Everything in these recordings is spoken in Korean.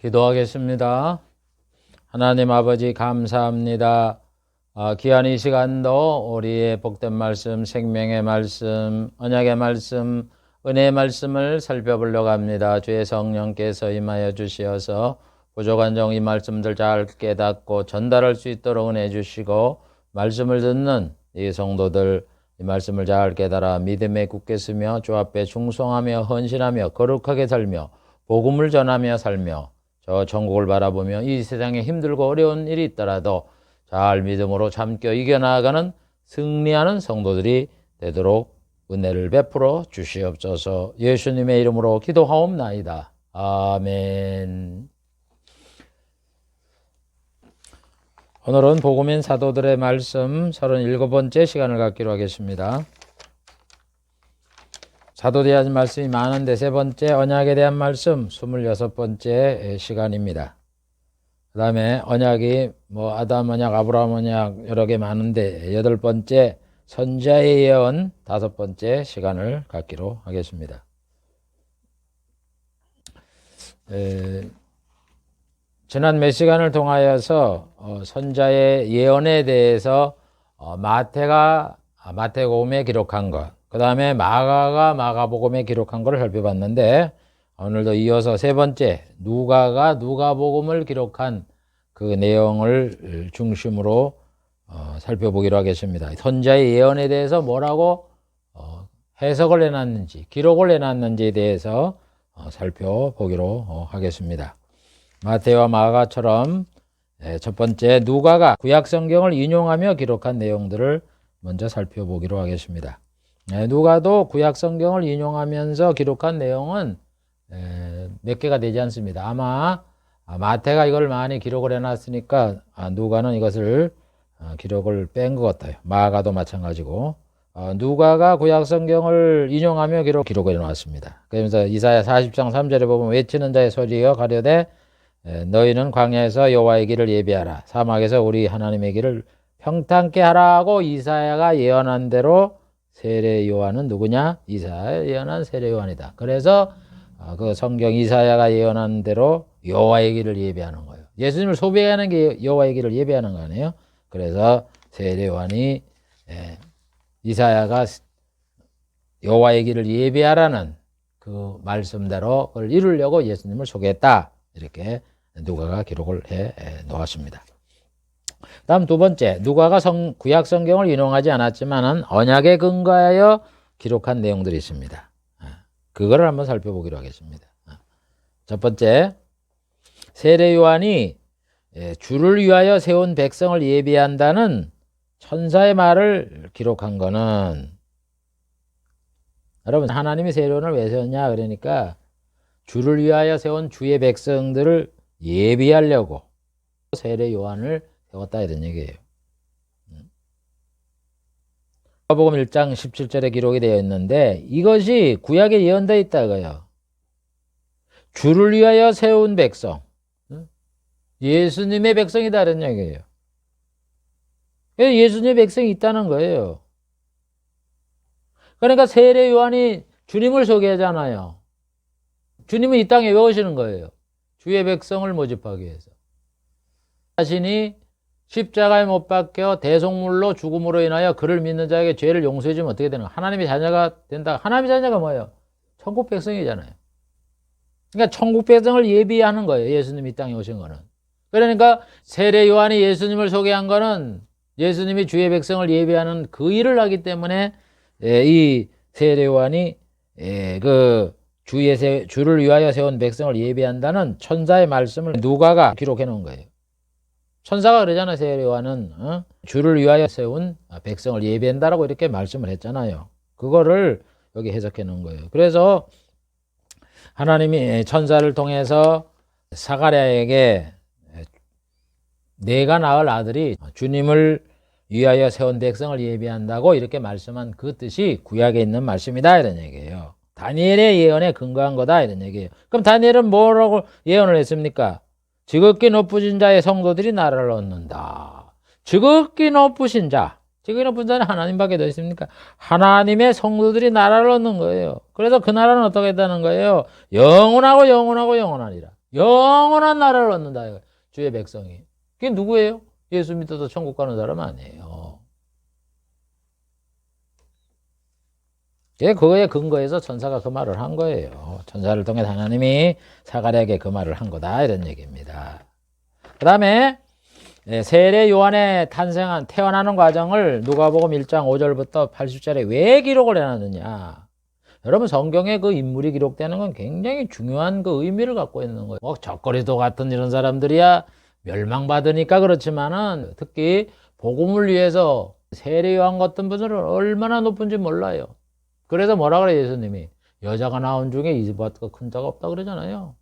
기도하겠습니다. 하나님 아버지 감사합니다. 귀한 이 시간도 우리의 복된 말씀, 생명의 말씀, 언약의 말씀, 은혜의 말씀을 살펴보려고 합니다. 주의 성령께서 임하여 주시어서 부족한 종 이 말씀들 잘 깨닫고 전달할 수 있도록 은혜 주시고, 말씀을 듣는 이 성도들 이 말씀을 잘 깨달아 믿음에 굳게 서며 주 앞에 충성하며 헌신하며 거룩하게 살며 복음을 전하며 살며 저 천국을 바라보며 이 세상에 힘들고 어려운 일이 있더라도 잘 믿음으로 참겨 이겨나가는 승리하는 성도들이 되도록 은혜를 베풀어 주시옵소서. 예수님의 이름으로 기도하옵나이다. 아멘. 오늘은 복음인 사도들의 말씀 37번째 시간을 갖기로 하겠습니다. 사도에 대한 말씀이 많은데 세 번째 언약에 대한 말씀 26번째 시간입니다. 그 다음에 언약이 아담 언약, 아브라함 언약 여러 개 많은데 8번째 선지자의 예언 5번째 시간을 갖기로 하겠습니다. 지난 몇 시간을 통하여서 선지자의 예언에 대해서 마태가 마태복음에 기록한 것, 그 다음에 마가가 마가복음에 기록한 것을 살펴봤는데, 오늘도 이어서 세 번째 누가가 누가복음을 기록한 그 내용을 중심으로 살펴보기로 하겠습니다. 선지자의 예언에 대해서 뭐라고 해석을 해놨는지, 기록을 해놨는지에 대해서 살펴보기로 하겠습니다. 마태와 마가처럼 첫 번째 누가가 구약 성경을 인용하며 기록한 내용들을 먼저 살펴보기로 하겠습니다. 누가도 구약 성경을 인용하면서 기록한 내용은 몇 개가 되지 않습니다. 아마 마태가 이걸 많이 기록을 해놨으니까 누가는 이것을 기록을 뺀 것 같아요. 마가도 마찬가지고 누가가 구약 성경을 인용하며 기록을 해놨습니다. 그러면서 이사야 40장 3절에 보면 외치는 자의 소리여 가려되 너희는 광야에서 여호와의 길을 예비하라, 사막에서 우리 하나님의 길을 평탄케 하라고 이사야가 예언한 대로 세례 요한은 누구냐? 이사야 예언한 세례 요한이다. 그래서 그 성경 이사야가 예언한 대로 여호와의 길을 예비하는 거예요. 예수님을 소개하는 게 여호와의 길을 예비하는 거 아니에요? 그래서 세례 요한이 이사야가 여호와의 길을 예비하라는 그 말씀대로 그걸 이루려고 예수님을 소개했다. 이렇게 누가가 기록을 해 놓았습니다. 다음 두 번째, 누가가 구약 성경을 인용하지 않았지만 언약에 근거하여 기록한 내용들이 있습니다. 그거를 한번 살펴보기로 하겠습니다. 첫 번째, 세례 요한이 주를 위하여 세운 백성을 예비한다는 천사의 말을 기록한 거는, 여러분 하나님이 세례 요한을 왜 세웠냐 그러니까 주를 위하여 세운 주의 백성들을 예비하려고 세례 요한을 세웠다 이런 얘기예요. 마가복음 1장 17절에 기록이 되어 있는데 이것이 구약에 예언되어 있다고요. 주를 위하여 세운 백성, 예수님의 백성이다 이런 얘기예요. 예수님의 백성이 있다는 거예요. 그러니까 세례 요한이 주님을 소개하잖아요. 주님은 이 땅에 왜 오시는 거예요? 주의 백성을 모집하기 위해서. 자신이 십자가에 못 박혀 대속물로 죽음으로 인하여 그를 믿는 자에게 죄를 용서해 주면 어떻게 되는 거예요? 하나님의 자녀가 된다. 하나님의 자녀가 뭐예요? 천국 백성이잖아요. 그러니까 천국 백성을 예비하는 거예요. 예수님이 이 땅에 오신 거는. 그러니까 세례 요한이 예수님을 소개한 거는 예수님이 주의 백성을 예비하는 그 일을 하기 때문에 이 세례 요한이 그 주를 위하여 세운 백성을 예비한다는 천사의 말씀을 누가가 기록해 놓은 거예요. 천사가 그러잖아요. 세례 요한은 주를 위하여 세운 백성을 예비한다라고 이렇게 말씀을 했잖아요. 그거를 여기 해석해 놓은 거예요. 그래서 하나님이 천사를 통해서 사가랴에게 내가 낳을 아들이 주님을 위하여 세운 백성을 예비한다고 이렇게 말씀한 그 뜻이 구약에 있는 말씀이다 이런 얘기예요. 다니엘의 예언에 근거한 거다 이런 얘기예요. 그럼 다니엘은 뭐라고 예언을 했습니까? 지극히 높으신 자의 성도들이 나라를 얻는다. 지극히 높으신 자, 지극히 높은 자는 하나님밖에 더 있습니까? 하나님의 성도들이 나라를 얻는 거예요. 그래서 그 나라는 어떻게 했다는 거예요? 영원하고 영원하고 영원하리라. 영원한 나라를 얻는다. 주의 백성이. 그게 누구예요? 예수 믿어서 천국 가는 사람 아니에요. 그거에 근거해서 천사가 그 말을 한 거예요. 천사를 통해 하나님이 사가랴에게 그 말을 한 거다 이런 얘기입니다. 그 다음에 세례 요한의 태어나는 과정을 누가복음 1장 5절부터 80절에 왜 기록을 해놨느냐. 여러분 성경에 그 인물이 기록되는 건 굉장히 중요한 그 의미를 갖고 있는 거예요. 적거리도 같은 이런 사람들이야 멸망받으니까 그렇지만은 특히 복음을 위해서 세례 요한 같은 분들은 얼마나 높은지 몰라요. 그래서 뭐라 그래 예수님이 여자가 나온 중에 이보다 큰 자가 없다 그러잖아요.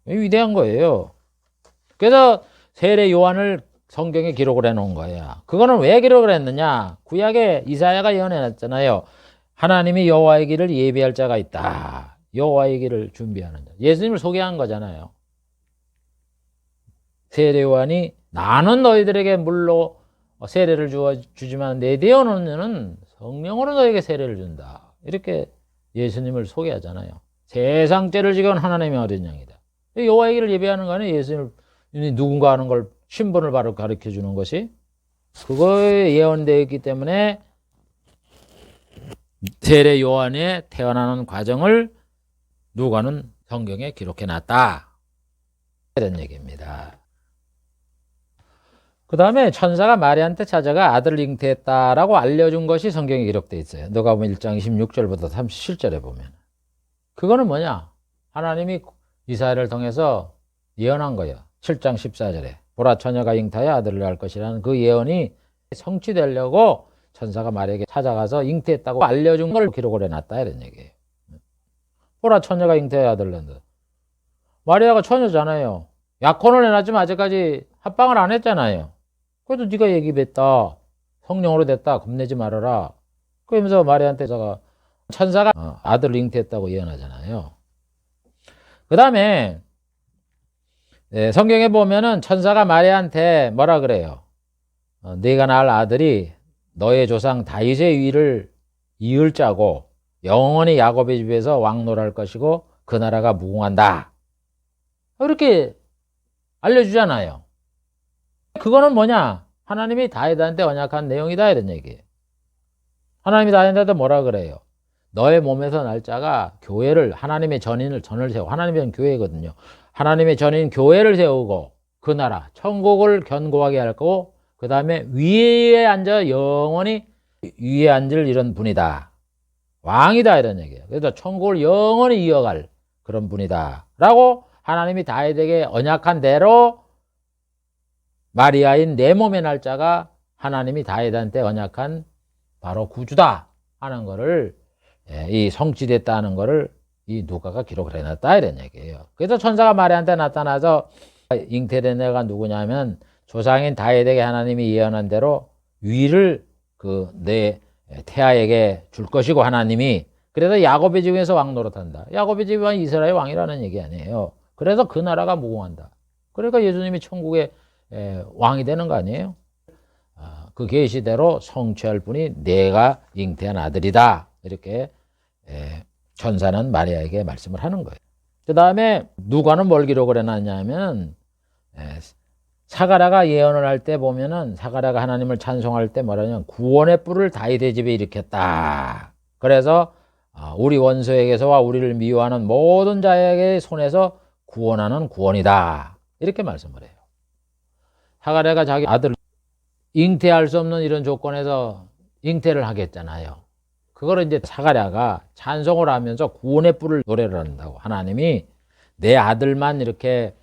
위대한 거예요. 그래서 세례 요한을 성경에 기록을 해놓은 거야. 그거는 왜 기록을 했느냐. 구약에 이사야가 예언해놨잖아요. 하나님이 여호와의 길을 예비할 자가 있다. 여호와의 길을 준비하는 자. 예수님을 소개한 거잖아요. 세례 요한이 나는 너희들에게 물로 세례를 주지만 내 뒤에 오는 이는 성령으로 너에게 세례를 준다. 이렇게 예수님을 소개하잖아요. 세상 죄를 지건 하나님의 어린 양이다. 여호와의 길을 예배하는 거 아니에요. 예수님이 누군가 하는 걸 신분을 바로 가르쳐 주는 것이 그거에 예언되어 있기 때문에 세례 요한의 태어나는 과정을 누가는 성경에 기록해 놨다. 이런 얘기입니다. 그 다음에 천사가 마리아한테 찾아가 아들을 잉태했다라고 알려준 것이 성경에 기록되어 있어요. 누가복음 1장 26절부터 37절에 보면. 그거는 뭐냐? 하나님이 이사야를 통해서 예언한 거예요. 7장 14절에. 보라 처녀가 잉태하여 아들을 낳을 것이라는 그 예언이 성취되려고 천사가 마리아에게 찾아가서 잉태했다고 알려준 걸 기록을 해놨다 이런 얘기예요. 보라 처녀가 잉태하여 아들을 낳는다. 마리아가 처녀잖아요. 약혼을 해놨지만 아직까지 합방을 안 했잖아요. 그래도 네가 얘기했다. 성령으로 됐다. 겁내지 말아라. 그러면서 마리아한테 천사가 아들을 잉태했다고 예언하잖아요. 그 다음에 성경에 보면은 천사가 마리아한테 뭐라 그래요? 네가 낳을 아들이 너의 조상 다윗의 위를 이을 자고 영원히 야곱의 집에서 왕노랄 것이고 그 나라가 무궁한다. 이렇게 알려주잖아요. 그거는 뭐냐? 하나님이 다윗한테 언약한 내용이다 이런 얘기예요. 하나님이 다윗한테 뭐라 그래요? 너의 몸에서 날 자가 교회를 하나님의 전을 세우고 하나님의 교회거든요. 하나님의 전인 교회를 세우고 그 나라 천국을 견고하게 할 거고 그 다음에 위에 앉아 영원히 위에 앉을 이런 분이다. 왕이다 이런 얘기예요. 그래서 천국을 영원히 이어갈 그런 분이다 라고 하나님이 다윗에게 언약한 대로 마리아인 내 몸의 날짜가 하나님이 다윗한테 언약한 바로 구주다 하는 거를 이 성취됐다는 거를 이 누가가 기록을 해놨다 이런 얘기예요. 그래서 천사가 마리아한테 나타나서 잉태된 애가 누구냐면 조상인 다윗에게 하나님이 예언한 대로 위를 내 태아에게 줄 것이고 하나님이 그래서 야곱의 집에서 왕 노릇한다. 야곱의 집이 이스라엘 왕이라는 얘기 아니에요. 그래서 그 나라가 무궁한다. 그러니까 예수님이 천국의 왕이 되는 거 아니에요? 그 계시대로 성취할 분이 내가 잉태한 아들이다. 이렇게 천사는 마리아에게 말씀을 하는 거예요. 그 다음에 누가는 뭘 기록을 해놨냐면 사가랴가 예언을 할 때 보면은 사가랴가 하나님을 찬송할 때 뭐라냐면 구원의 뿔을 다윗의 집에 일으켰다. 그래서 우리 원수에게서와 우리를 미워하는 모든 자에게 손에서 구원하는 구원이다. 이렇게 말씀을 해요. 사가랴가 자기 아들을 잉태할 수 없는 이런 조건에서 잉태를 하겠잖아요. 그거를 이제 사가랴가 찬송을 하면서 구원의 뿔을 노래를 한다고. 하나님이 내 아들만 이렇게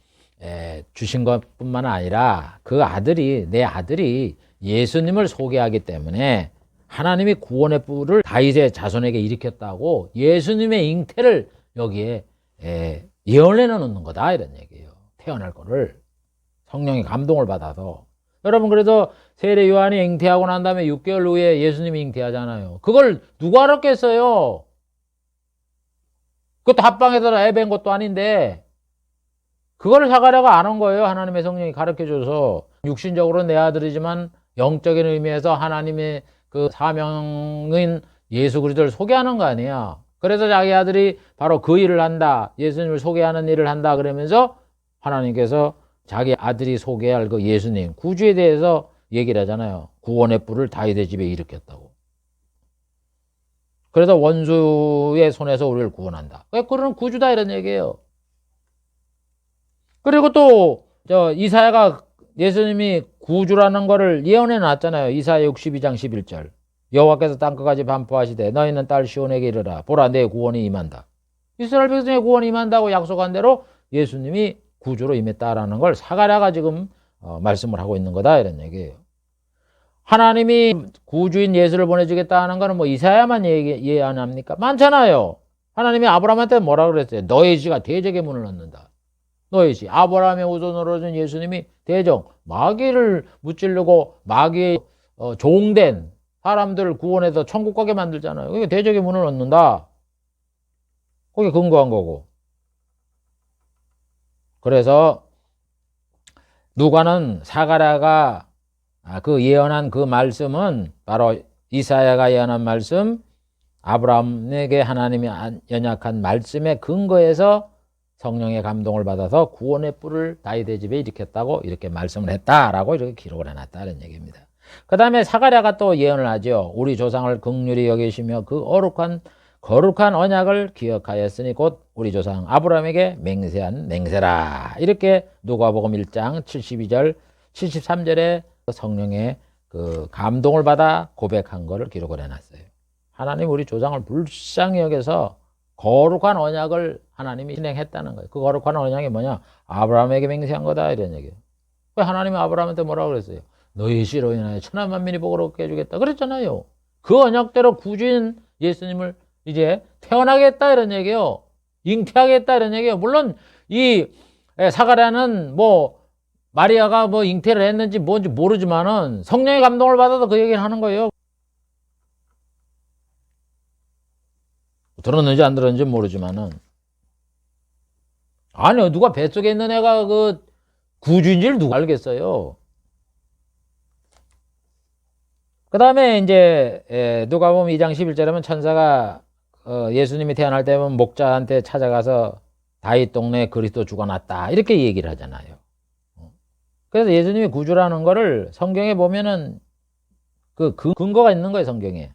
주신 것뿐만 아니라 그 내 아들이 예수님을 소개하기 때문에 하나님이 구원의 뿔을 다윗의 자손에게 일으켰다고 예수님의 잉태를 여기에 예언해 놓는 거다 이런 얘기예요. 태어날 거를 성령의 감동을 받아서. 여러분 그래서 세례 요한이 잉태하고 난 다음에 6개월 후에 예수님이 잉태하잖아요. 그걸 누가 알았겠어요? 그것도 합방에서 애밴 것도 아닌데 그걸 사가랴가 아는 거예요. 하나님의 성령이 가르쳐줘서. 육신적으로 내 아들이지만 영적인 의미에서 하나님의 그 사명인 예수 그리스도를 소개하는 거 아니야. 그래서 자기 아들이 바로 그 일을 한다. 예수님을 소개하는 일을 한다. 그러면서 하나님께서 자기 아들이 소개할 그 예수님, 구주에 대해서 얘기를 하잖아요. 구원의 뿔을 다윗의 집에 일으켰다고. 그래서 원수의 손에서 우리를 구원한다. 그런 구주다 이런 얘기예요. 그리고 또 이사야가 예수님이 구주라는 거를 예언해 놨잖아요. 이사야 62장 11절. 여호와께서 땅끝까지 반포하시되 너희는 딸 시온에게 이르라. 보라 내 구원이 임한다. 이스라엘 백성의 구원이 임한다고 약속한 대로 예수님이 구주로 임했다라는 걸 사가랴가 지금 말씀을 하고 있는 거다 이런 얘기예요. 하나님이 구주인 예수를 보내주겠다는 거는 뭐 이사야만 이해 안 합니까? 많잖아요. 하나님이 아브라함한테 뭐라 그랬어요? 너의 씨가 대적의 문을 얻는다. 너의 씨. 아브라함의 후손으로 준 예수님이 대적, 마귀를 무찌르고 마귀의 종된 사람들을 구원해서 천국 가게 만들잖아요. 그게 대적의 문을 얻는다. 그게 근거한 거고. 그래서 누가는 사가랴가 그 예언한 그 말씀은 바로 이사야가 예언한 말씀, 아브라함에게 하나님이 연약한 말씀의 근거에서 성령의 감동을 받아서 구원의 뿔을 다윗의 집에 일으켰다고 이렇게 말씀을 했다라고 이렇게 기록을 해놨다는 얘기입니다. 그 다음에 사가랴가 또 예언을 하죠. 우리 조상을 긍휼히 여기시며 그 거룩한 언약을 기억하였으니 곧 우리 조상 아브라함에게 맹세한 맹세라. 이렇게 누가복음 1장 72절 73절에 성령의 그 감동을 받아 고백한 거를 기록을 해놨어요. 하나님 우리 조상을 불쌍히 여겨서 거룩한 언약을 하나님이 진행했다는 거예요. 그 거룩한 언약이 뭐냐? 아브라함에게 맹세한 거다 이런 얘기예요. 왜 하나님이 아브라함한테 뭐라고 그랬어요? 너희 씨로 인하여 천하 만민이 복을 얻게 해주겠다 그랬잖아요. 그 언약대로 구주인 예수님을 이제 태어나겠다 이런 얘기예요. 잉태하겠다 이런 얘기예요. 물론 이 사가랴는 뭐 마리아가 뭐 잉태를 했는지 뭔지 모르지만은 성령의 감동을 받아서 그 얘기를 하는 거예요. 들었는지 안 들었는지 모르지만은 아니요, 누가 뱃속에 있는 애가 그 구주인지를 누가 알겠어요. 그 다음에 이제 누가복음 2장 11절에 보면 천사가 예수님이 태어날 때 보면 목자한테 찾아가서 다윗 동네에 그리스도 죽어났다 이렇게 얘기를 하잖아요. 그래서 예수님이 구주라는 거를 성경에 보면은 그 근거가 있는 거예요, 성경에.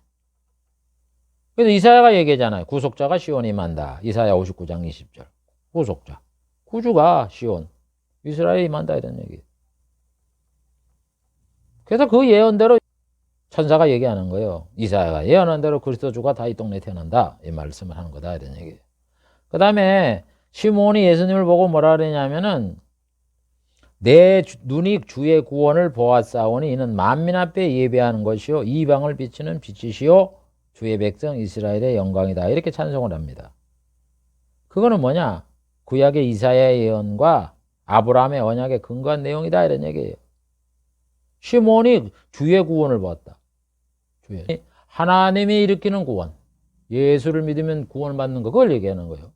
그래서 이사야가 얘기하잖아요. 구속자가 시온에 임한다. 이사야 59장 20절. 구속자. 구주가 시온. 이스라엘에 임한다 이런 얘기. 그래서 그 예언대로 천사가 얘기하는 거예요. 이사야가 예언한 대로 그리스도 주가 다윗 동네에 태어난다. 이 말씀을 하는 거다 이런 얘기. 그 다음에 시몬이 예수님을 보고 뭐라 그러냐면은 내 눈이 주의 구원을 보았사오니 이는 만민 앞에 예배하는 것이요 이방을 비치는 빛이시요 주의 백성 이스라엘의 영광이다. 이렇게 찬송을 합니다. 그거는 뭐냐? 구약의 이사야의 예언과 아브라함의 언약에 근거한 내용이다 이런 얘기예요. 시몬이 주의 구원을 보았다. 하나님이 일으키는 구원. 예수를 믿으면 구원을 받는 거. 그걸 얘기하는 거예요.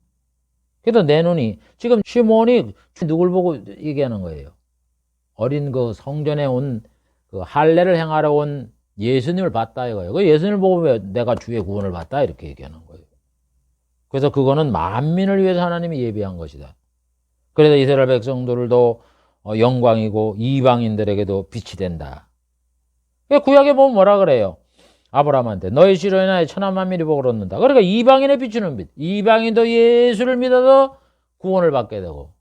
그래서 내 눈이 지금 시몬이 누굴 보고 얘기하는 거예요? 어린 그 성전에 온 그 할례를 행하러 온 예수님을 봤다 이거예요. 그 예수님을 보고 왜 내가 주의 구원을 봤다 이렇게 얘기하는 거예요. 그래서 그거는 만민을 위해서 하나님이 예비한 것이다. 그래서 이스라엘 백성들도 영광이고 이방인들에게도 빛이 된다. 구약에 보면 뭐라 그래요? 아브라함한테 너희 씨로 인하여 천하 만민이 복을 얻는다. 그러니까 이방인의 비추는 빛. 이방인도 예수를 믿어서 구원을 받게 되고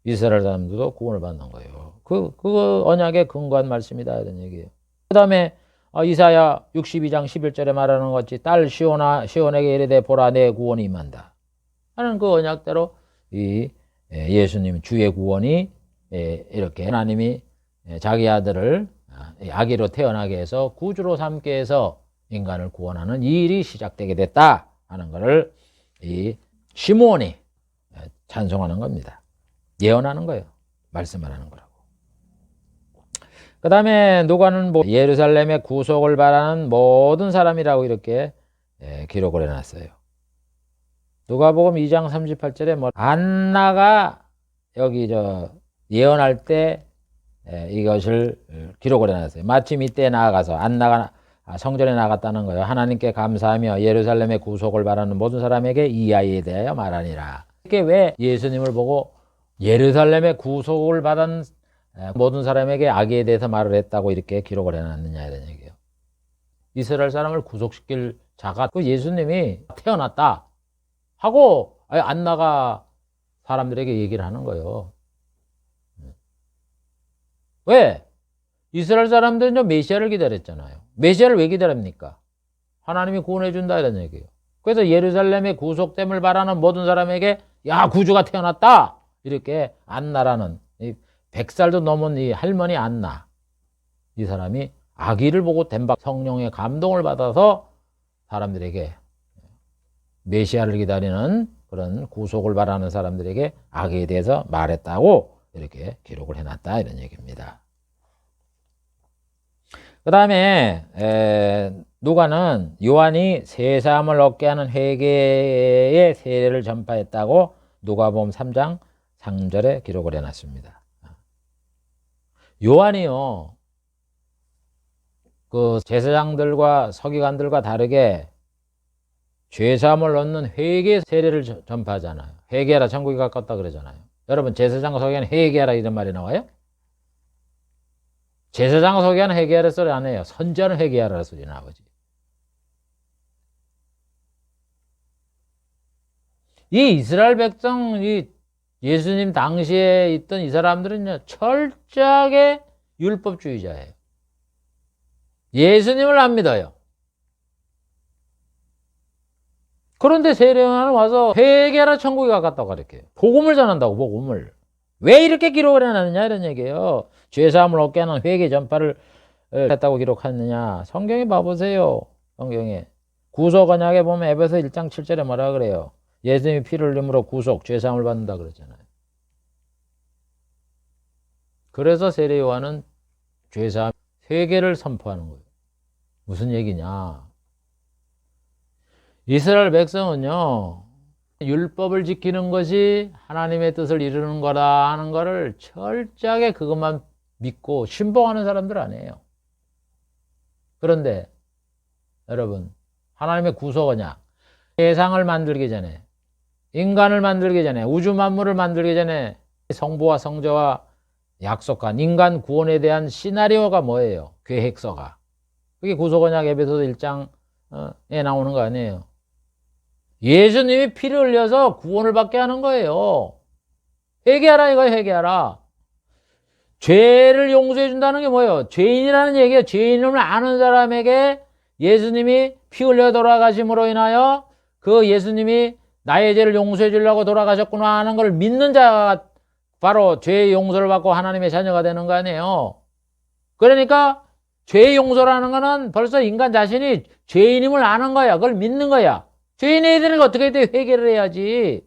이스라엘 사람들도 구원을 받는 거예요. 그 언약에 근거한 말씀이다 이런 얘기예요. 그 다음에 이사야 62장 11절에 말하는 것 같이 딸 시온에게 이르되 보라 내 구원이 임한다 하는 그 언약대로 이 예수님 주의 구원이 이렇게 하나님이 자기 아들을 아기로 태어나게 해서 구주로 삼게 해서 인간을 구원하는 이 일이 시작되게 됐다 하는 것을 이 시몬이 찬송하는 겁니다. 예언하는 거예요. 말씀을 하는 거라고. 그 다음에 누가는 뭐 예루살렘의 구속을 바라는 모든 사람이라고 이렇게 기록을 해놨어요. 누가복음 2장 38절에 뭐 안나가 여기 예언할 때 이것을 기록을 해놨어요. 마침 이때 나아가서 안나가 성전에 나갔다는 거예요. 하나님께 감사하며 예루살렘의 구속을 바라는 모든 사람에게 이 아이에 대하여 말하니라. 이게 왜 예수님을 보고 예루살렘의 구속을 받은 모든 사람에게 아기에 대해서 말을 했다고 이렇게 기록을 해놨느냐 이런 얘기예요. 이스라엘 사람을 구속시킬 자가 그 예수님이 태어났다 하고 안나가 사람들에게 얘기를 하는 거예요. 왜? 이스라엘 사람들은 메시아를 기다렸잖아요. 메시아를 왜 기다립니까? 하나님이 구원해 준다 이런 얘기예요. 그래서 예루살렘의 구속됨을 바라는 모든 사람에게 야 구주가 태어났다 이렇게 안나라는 100살도 넘은 이 할머니 안나, 이 사람이 아기를 보고 덴박 성령의 감동을 받아서 사람들에게 메시아를 기다리는 그런 구속을 바라는 사람들에게 아기에 대해서 말했다고 이렇게 기록을 해놨다 이런 얘기입니다. 그 다음에 누가는 요한이 세사함을 얻게 하는 회개의 세례를 전파했다고 누가복음 3장 3절에 기록을 해놨습니다. 요한이요, 그 제사장들과 서기관들과 다르게 죄사함을 얻는 회개 세례를 전파하잖아요. 회개하라 천국이 가깝다 그러잖아요. 여러분 제사장과 서기관 회개하라 이런 말이 나와요? 제사장과 서기관 회개하라 소리 안 해요. 선지자는 회개하라 소리 나오지. 이 이스라엘 백성, 이 예수님 당시에 있던 이 사람들은요 철저하게 율법주의자예요. 예수님을 안 믿어요. 그런데 세례요한은 와서 회개하라 천국이 가깝다고 가르쳐요. 복음을 전한다고, 복음을. 왜 이렇게 기록을 해놨느냐 이런 얘기예요. 죄사함을 얻게 하는 회개 전파를 했다고 기록하느냐. 성경에 봐보세요. 성경에 구속 언약에 보면 에베소 1장 7절에 뭐라 그래요? 예수님이 피를 흘림으로 구속, 죄사함을 받는다 그러잖아요. 그래서 세례요한은 죄사함, 회개를 선포하는 거예요. 무슨 얘기냐? 이스라엘 백성은요, 율법을 지키는 것이 하나님의 뜻을 이루는 거라 하는 거를 철저하게 그것만 믿고 신봉하는 사람들 아니에요. 그런데 여러분, 하나님의 구속 언약, 세상을 만들기 전에, 인간을 만들기 전에, 우주 만물을 만들기 전에 성부와 성자와 약속한 인간 구원에 대한 시나리오가 뭐예요? 계획서가. 그게 구속 언약 에베소 1장에 나오는 거 아니에요. 예수님이 피를 흘려서 구원을 받게 하는 거예요. 회개하라 이거예요. 회개하라. 죄를 용서해 준다는 게 뭐예요? 죄인이라는 얘기예요. 죄인을 아는 사람에게 예수님이 피 흘려 돌아가심으로 인하여 그 예수님이 나의 죄를 용서해 주려고 돌아가셨구나 하는 걸 믿는 자가 바로 죄의 용서를 받고 하나님의 자녀가 되는 거 아니에요. 그러니까 죄의 용서라는 거는 벌써 인간 자신이 죄인임을 아는 거야. 그걸 믿는 거야. 죄인이 되는 거 어떻게 돼? 회개를 해야지.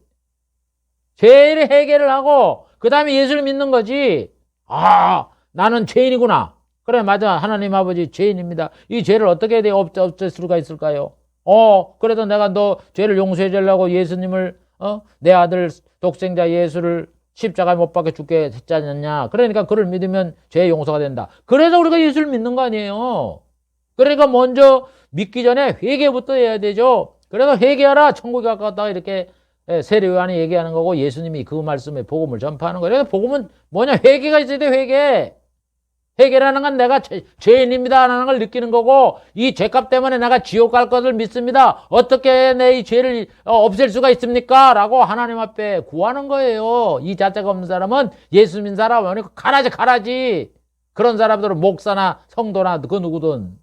죄를 해결을 하고 그 다음에 예수를 믿는 거지. 아, 나는 죄인이구나. 그래, 맞아. 하나님 아버지 죄인입니다. 이 죄를 어떻게 해야 없앨 수가 있을까요? 그래도 내가 너 죄를 용서해 주려고 예수님을, 내 아들 독생자 예수를 십자가에 못 박혀 죽게 했지 않냐. 그러니까 그를 믿으면 죄의 용서가 된다. 그래서 우리가 예수를 믿는 거 아니에요. 그러니까 먼저 믿기 전에 회개부터 해야 되죠. 그래서 회개하라 천국이 가깝다 이렇게 세례요한이 얘기하는 거고 예수님이 그 말씀에 복음을 전파하는 거예요. 그래서 복음은 뭐냐? 회개가 있어야 돼. 회개. 회개라는 건 내가 죄인입니다 하는 걸 느끼는 거고 이 죄값 때문에 내가 지옥 갈 것을 믿습니다. 어떻게 내 이 죄를 없앨 수가 있습니까? 라고 하나님 앞에 구하는 거예요. 이 자체가 없는 사람은 예수 믿는 사람은 가라지. 그런 사람들은 목사나 성도나 그 누구든.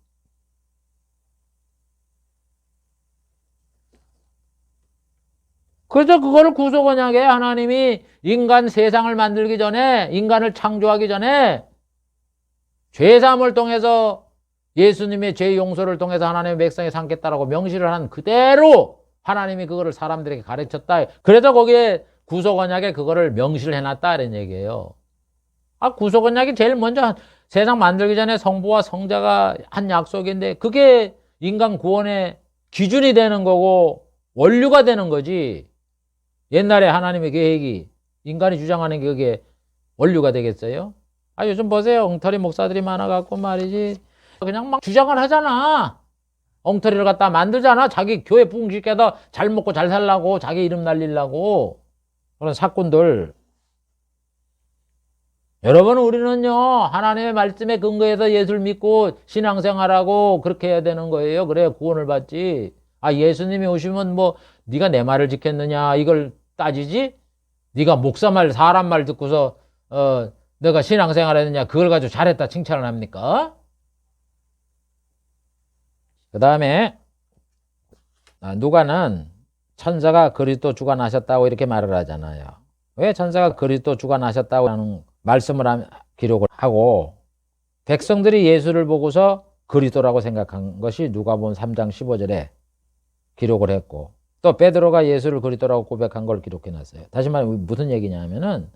그래서 그거를 구속 언약에 하나님이 인간 세상을 만들기 전에 인간을 창조하기 전에 죄사함을 통해서 예수님의 죄 용서를 통해서 하나님의 백성이 삼겠다라고 명시를 한 그대로 하나님이 그거를 사람들에게 가르쳤다. 그래서 거기에 구속 언약에 그거를 명시를 해놨다 이런 얘기예요. 구속 언약이 제일 먼저 세상 만들기 전에 성부와 성자가 한 약속인데 그게 인간 구원의 기준이 되는 거고 원류가 되는 거지. 옛날에 하나님의 계획이 인간이 주장하는 게 그게 원류가 되겠어요? 요즘 보세요. 엉터리 목사들이 많아갖고 말이지. 그냥 막 주장을 하잖아. 엉터리를 갖다 만들잖아. 자기 교회 부흥시켜서 잘 먹고 잘 살라고, 자기 이름 날리려고. 그런 사꾼들. 여러분, 우리는요, 하나님의 말씀에 근거해서 예수를 믿고 신앙생활하고 그렇게 해야 되는 거예요. 그래야 구원을 받지. 아, 예수님이 오시면 뭐 네가 내 말을 지켰느냐 이걸 따지지? 네가 목사 말, 사람 말 듣고서 내가 신앙생활 했느냐 그걸 가지고 잘했다 칭찬을 합니까? 그 다음에 누가는 천사가 그리스도 주관하셨다고 이렇게 말을 하잖아요. 왜 천사가 그리스도 주관하셨다고 하는 말씀을 기록을 하고 백성들이 예수를 보고서 그리스도라고 생각한 것이 누가복음 3장 15절에 기록을 했고 또 베드로가 예수를 그리스도라고 고백한 걸 기록해 놨어요. 다시 말해 무슨 얘기냐면은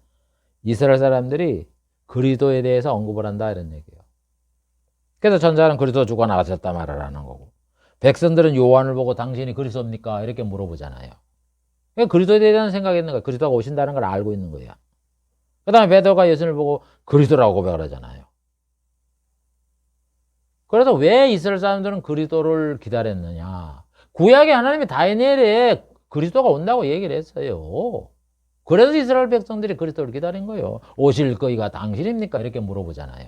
이스라엘 사람들이 그리스도에 대해서 언급을 한다 이런 얘기예요. 그래서 천사는 그리스도 주관하셨다 말을 하는 거고 백성들은 요한을 보고 당신이 그리스도입니까? 이렇게 물어보잖아요. 그리스도에 대한 생각이 있는 거야. 그리스도가 오신다는 걸 알고 있는 거야. 그 다음에 베드로가 예수를 보고 그리스도라고 고백을 하잖아요. 그래서 왜 이스라엘 사람들은 그리스도를 기다렸느냐. 구약에 하나님이 다니엘에 그리스도가 온다고 얘기를 했어요. 그래서 이스라엘 백성들이 그리스도를 기다린 거예요. 오실 거이가 당신입니까? 이렇게 물어보잖아요.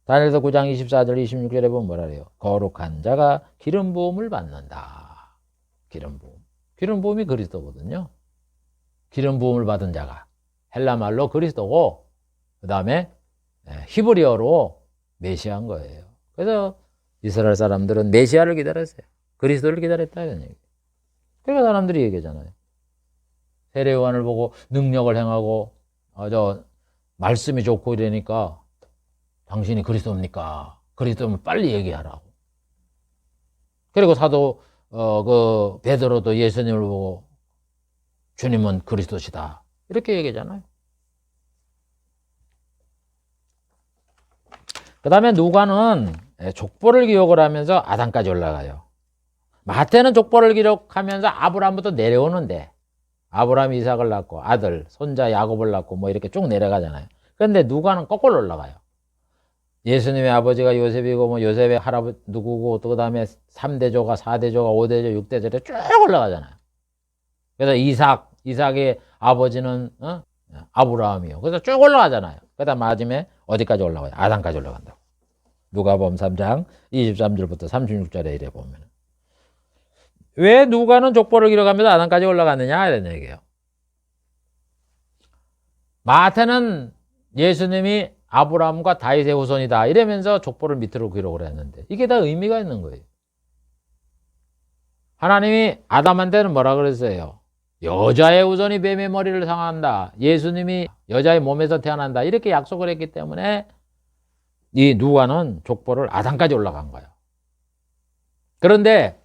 다니엘서 9장 24절 26절에 보면 뭐라 그래요? 거룩한 자가 기름 부음을 받는다. 기름 부음. 기름 부음이 그리스도거든요. 기름 부음을 받은 자가 헬라 말로 그리스도고 그 다음에 히브리어로 메시아인 거예요. 그래서 이스라엘 사람들은 메시아를 기다렸어요. 그리스도를 기다렸다 이런 얘기. 그러니까 사람들이 얘기하잖아요. 세례 요한을 보고 능력을 행하고 말씀이 좋고 이러니까 당신이 그리스도입니까? 그리스도면 빨리 얘기하라고. 그리고 사도 베드로도 예수님을 보고 주님은 그리스도시다 이렇게 얘기하잖아요. 그 다음에 누가는 족보를 기록을 하면서 아담까지 올라가요. 마태는 족보를 기록하면서 아브라함부터 내려오는데 아브라함이 이삭을 낳고 아들, 손자 야곱을 낳고 뭐 이렇게 쭉 내려가잖아요. 그런데 누가는 거꾸로 올라가요. 예수님의 아버지가 요셉이고 뭐 요셉의 할아버지 누구고 또 그다음에 3대조가 4대조가 5대조 6대조로 쭉 올라가잖아요. 그래서 이삭의 아버지는 아브라함이요. 그래서 쭉 올라가잖아요. 그다음 마지막에 어디까지 올라가요? 아담까지 올라간다고. 누가복음 3장 23절부터 36절에 이래 보면 왜 누가는 족보를 기록하면서 아담까지 올라갔느냐 이런 얘기예요. 마태는 예수님이 아브라함과 다윗의 후손이다 이러면서 족보를 밑으로 기록을 했는데 이게 다 의미가 있는 거예요. 하나님이 아담한테는 뭐라 그랬어요? 여자의 후손이 뱀의 머리를 상한다. 예수님이 여자의 몸에서 태어난다. 이렇게 약속을 했기 때문에 이 누가는 족보를 아담까지 올라간 거예요. 그런데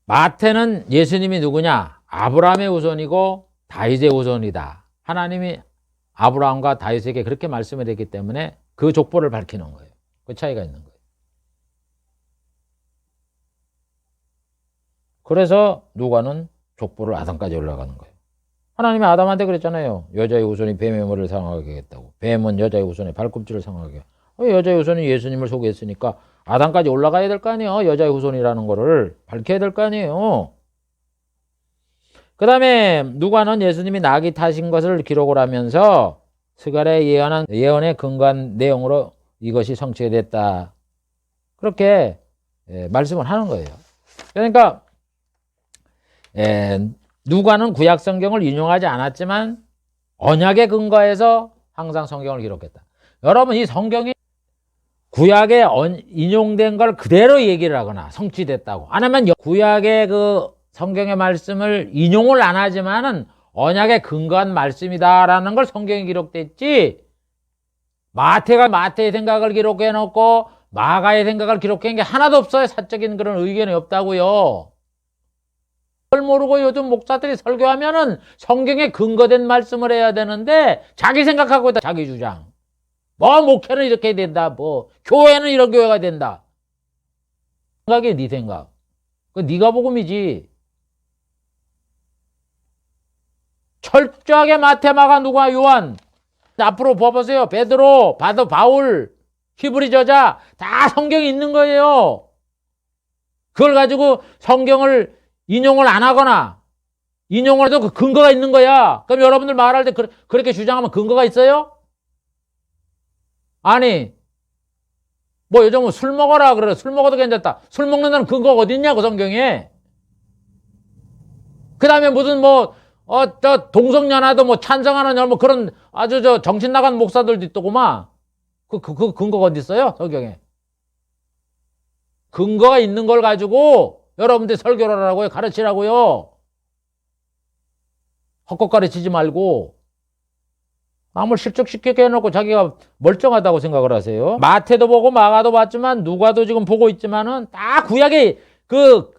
마태는 예수님이 누구냐? 아브라함의 후손이고 다윗의 후손이다. 하나님이 아브라함과 다윗에게 그렇게 말씀을 했기 때문에 그 족보를 밝히는 거예요. 그 차이가 있는 거예요. 그래서 누가는 족보를 아담까지 올라가는 거예요. 하나님이 아담한테 그랬잖아요. 여자의 후손이 뱀의 머리를 상하게 하겠다고. 뱀은 여자의 후손의 발꿈치를 상하게 하겠다고. 여자의 후손이 예수님을 소개했으니까 아담까지 올라가야 될 거 아니에요. 여자의 후손이라는 거를 밝혀야 될 거 아니에요. 그 다음에 누가는 예수님이 낙이 타신 것을 기록을 하면서 스가랴의 예언에 근거한 내용으로 이것이 성취됐다. 그렇게 말씀을 하는 거예요. 그러니까 누가는 구약 성경을 인용하지 않았지만 언약에 근거해서 항상 성경을 기록했다. 여러분 이 성경이 구약에 인용된 걸 그대로 얘기를 하거나 성취됐다고 안 하면 구약의 그 성경의 말씀을 인용을 안 하지만은 언약에 근거한 말씀이다라는 걸 성경에 기록됐지. 마태가 마태의 생각을 기록해 놓고 마가의 생각을 기록한 게 하나도 없어요. 사적인 그런 의견이 없다고요. 그걸 모르고 요즘 목사들이 설교하면은 성경에 근거된 말씀을 해야 되는데 자기 생각하고 있다. 자기 주장. 뭐 목회는 이렇게 된다. 뭐 교회는 이런 교회가 된다. 생각이 네 생각. 그 네가 복음이지. 철저하게 마태, 마가, 누가, 요한 앞으로 봐보세요. 베드로, 바울 히브리 저자 다 성경에 있는 거예요. 그걸 가지고 성경을 인용을 안 하거나 인용을 해도 그 근거가 있는 거야. 그럼 여러분들 말할 때 그렇게 주장하면 근거가 있어요? 아니, 뭐 요즘은 술 먹어라 그래. 술 먹어도 괜찮다. 술 먹는다는 근거가 어디 있냐고 성경에. 그 다음에 무슨 저 동성연애도 뭐 찬성하느냐 뭐 그런 아주 저 정신 나간 목사들도 있더구만. 그 근거가 어디 있어요 성경에. 근거가 있는 걸 가지고 여러분들이 설교를 하라고요. 가르치라고요. 헛것 가르치지 말고 남을 실족시키게 해놓고 자기가 멀쩡하다고 생각을 하세요. 마태도 보고 마가도 봤지만 누가도 지금 보고 있지만은 다 구약에 그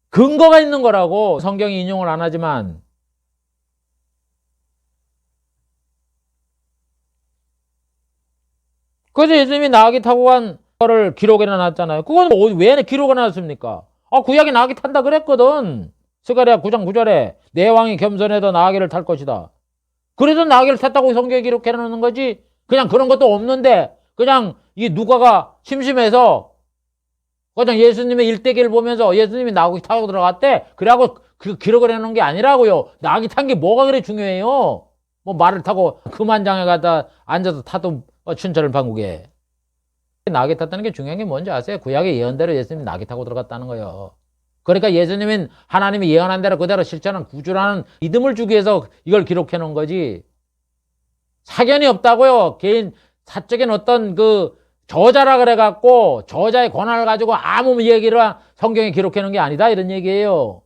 근거가 있는 거라고. 성경이 인용을 안 하지만. 그래서 예수님이 나귀 타고 간 거를 기록에 놨잖아요. 그건 왜 기록에 놨습니까? 구약에 나귀 탄다 그랬거든. 스가랴 9장 9절에 내 왕이 겸손해도 나귀를 탈 것이다. 그래서 나귀를 탔다고 성경에 기록해 놓는 거지. 그냥 그런 것도 없는데 그냥 이 누가가 심심해서 그냥 예수님의 일대기를 보면서 예수님이 나귀 타고 들어갔대. 그래갖고 그 기록을 해놓은 게 아니라고요. 나귀 탄 게 뭐가 그래 중요해요. 뭐 말을 타고 금한장에 가다 앉아서 타도 춘천을 방국에. 나귀 탔다는 게 중요한 게 뭔지 아세요? 구약의 예언대로 예수님이 나귀 타고 들어갔다는 거예요. 그러니까 예수님은 하나님이 예언한 대로 그대로 실천한 구주라는 믿음을 주기 위해서 이걸 기록해 놓은 거지. 사견이 없다고요. 개인 사적인 어떤 그 저자라 그래갖고 저자의 권한을 가지고 아무 얘기를 성경에 기록해 놓은 게 아니다 이런 얘기예요.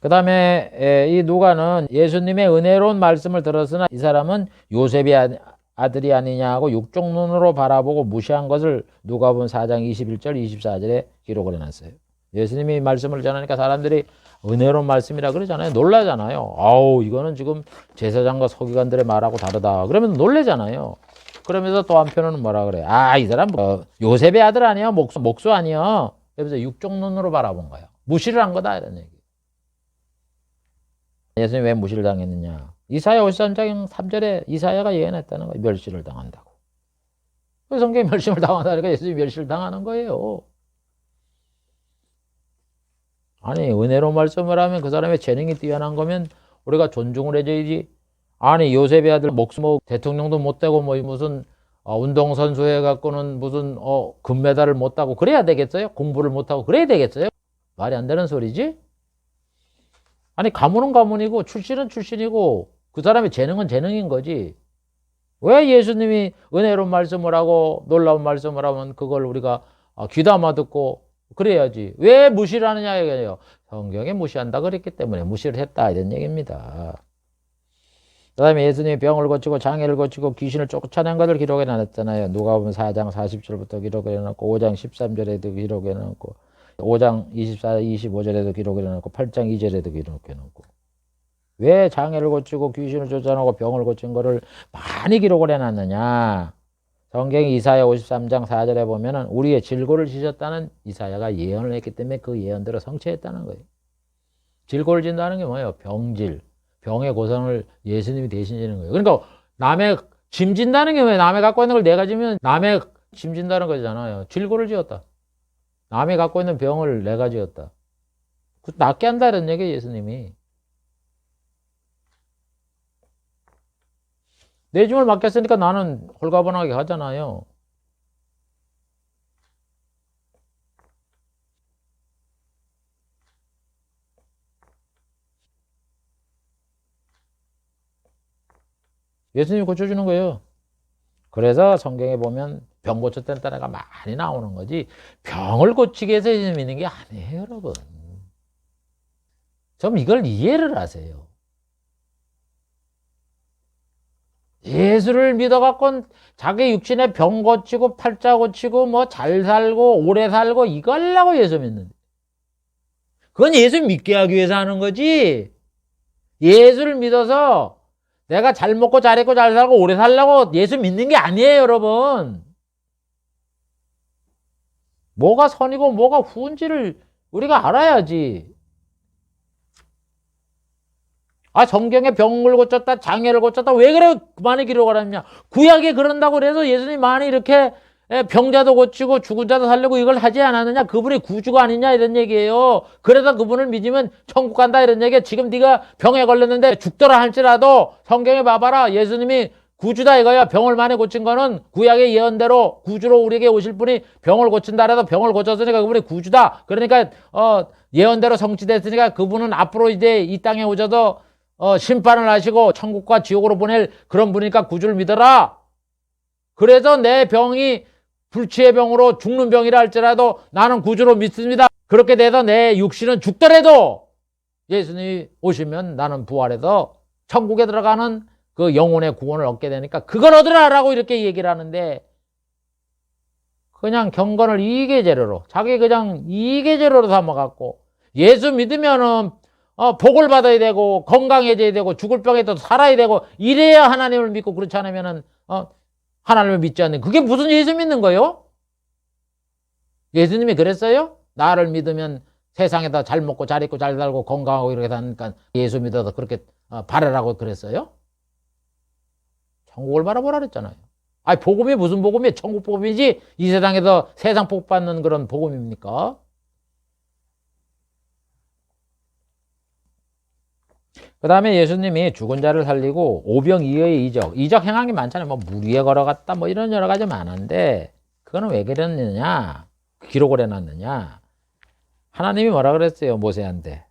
그 다음에 이 누가는 예수님의 은혜로운 말씀을 들었으나 이 사람은 요셉의 아들이 아니냐고 육종 눈으로 바라보고 무시한 것을 누가복음 4장 21절 24절에 기록을 해놨어요. 예수님이 말씀을 전하니까 사람들이 은혜로운 말씀이라 그러잖아요. 놀라잖아요. 아우 이거는 지금 제사장과 서기관들의 말하고 다르다. 그러면 놀라잖아요. 그러면서 또 한편으로는 뭐라 그래. 이 사람 요셉의 아들 아니야? 목수 아니야? 그러면서 육종 눈으로 바라본 거예요. 무시를 한 거다 이런 얘기. 예수님이 왜 무시를 당했느냐. 이사야 53장 3절에 이사야가 예언했다는 거예요. 멸시를 당한다고. 성경에 멸시를 당한다니까 예수님이 멸시를 당하는 거예요. 아니 은혜로 말씀을 하면 그 사람의 재능이 뛰어난 거면 우리가 존중을 해줘야지. 아니 요셉의 아들 목수 대통령도 못 되고 무슨 운동선수 해갖고는 무슨 금메달을 못 따고 그래야 되겠어요? 공부를 못하고 그래야 되겠어요? 말이 안 되는 소리지? 아니 가문은 가문이고 출신은 출신이고 그 사람의 재능은 재능인 거지. 왜 예수님이 은혜로운 말씀을 하고 놀라운 말씀을 하면 그걸 우리가 귀담아 듣고 그래야지. 왜 무시를 하느냐 이거예요. 성경에 무시한다 그랬기 때문에 무시를 했다 이런 얘기입니다. 그 다음에 예수님이 병을 고치고 장애를 고치고 귀신을 쫓아낸 것을 기록해 놨잖아요. 누가복음 4장 40절부터 기록해 놨고 5장 13절에도 기록해 놨고 5장 24, 25절에도 기록해 놨고 8장 2절에도 기록해 놨고. 왜 장애를 고치고 귀신을 쫓아내고 병을 고친 거를 많이 기록을 해놨느냐. 성경이 이사야 53장 4절에 보면은 우리의 질고를 지셨다는 이사야가 예언을 했기 때문에 그 예언대로 성취했다는 거예요. 질고를 진다는 게 뭐예요? 병질. 병의 고통을 예수님이 대신 지는 거예요. 그러니까 남의 짐 진다는 게 왜 남의 갖고 있는 걸 내가 지면 남의 짐 진다는 거잖아요. 질고를 지었다. 남이 갖고 있는 병을 내가 지었다. 낫게 한다는 얘기예요, 예수님이. 내 짐을 맡겼으니까 나는 홀가분하게 하잖아요. 예수님이 고쳐주는 거예요. 그래서 성경에 보면 병 고쳤다는 단어가 많이 나오는 거지 병을 고치기 위해서 예수 믿는 게 아니에요, 여러분. 좀 이걸 이해를 하세요. 예수를 믿어갖고 자기 육신에 병 고치고 팔자 고치고 뭐 잘 살고 오래 살고 이거 하려고 예수 믿는데 그건 예수 믿게 하기 위해서 하는 거지. 예수를 믿어서 내가 잘 먹고 잘 입고 잘 살고 오래 살려고 예수 믿는 게 아니에요, 여러분. 뭐가 선이고 뭐가 후인지를 우리가 알아야지. 아, 성경에 병을 고쳤다, 장애를 고쳤다, 왜 그래 많이 기록을 하느냐. 구약에 그런다고 그래서 예수님이 많이 이렇게 병자도 고치고 죽은 자도 살리고 이걸 하지 않았느냐. 그분이 구주가 아니냐 이런 얘기예요. 그래서 그분을 믿으면 천국 간다 이런 얘기야. 지금 네가 병에 걸렸는데 죽더라 할지라도 성경에 봐봐라. 예수님이 구주다 이거야. 병을 많이 고친 거는 구약의 예언대로 구주로 우리에게 오실 분이 병을 고친다 해도 병을 고쳤으니까 그분이 구주다. 그러니까 예언대로 성취됐으니까 그분은 앞으로 이제 이 땅에 오셔서 심판을 하시고 천국과 지옥으로 보낼 그런 분이니까 구주를 믿어라. 그래서 내 병이 불치의 병으로 죽는 병이라 할지라도 나는 구주로 믿습니다. 그렇게 돼서 내 육신은 죽더라도 예수님이 오시면 나는 부활해서 천국에 들어가는 그 영혼의 구원을 얻게 되니까 그걸 얻으라라고 이렇게 얘기를 하는데, 그냥 경건을 이계재료로 자기 그냥 이계재료로 삼아갖고 예수 믿으면은 복을 받아야 되고 건강해져야 되고 죽을 병에도 살아야 되고 이래야 하나님을 믿고, 그렇지 않으면은 하나님을 믿지 않는, 그게 무슨 예수 믿는 거예요? 예수님이 그랬어요? 나를 믿으면 세상에다 잘 먹고 잘 입고 잘 살고 건강하고 이렇게 사니까 예수 믿어서 그렇게 바라라고 그랬어요? 천국을 바라보라 그랬잖아요. 아니, 복음이 무슨 복음이에요? 천국 복음이지 이 세상에서 세상 복 받는 그런 복음입니까? 그 다음에 예수님이 죽은 자를 살리고 오병이어의 이적 행함이 많잖아요. 뭐 물 위에 걸어갔다 뭐 이런 여러 가지 많은데, 그거는 왜 그랬느냐, 기록을 해놨느냐. 하나님이 뭐라 그랬어요? 모세한테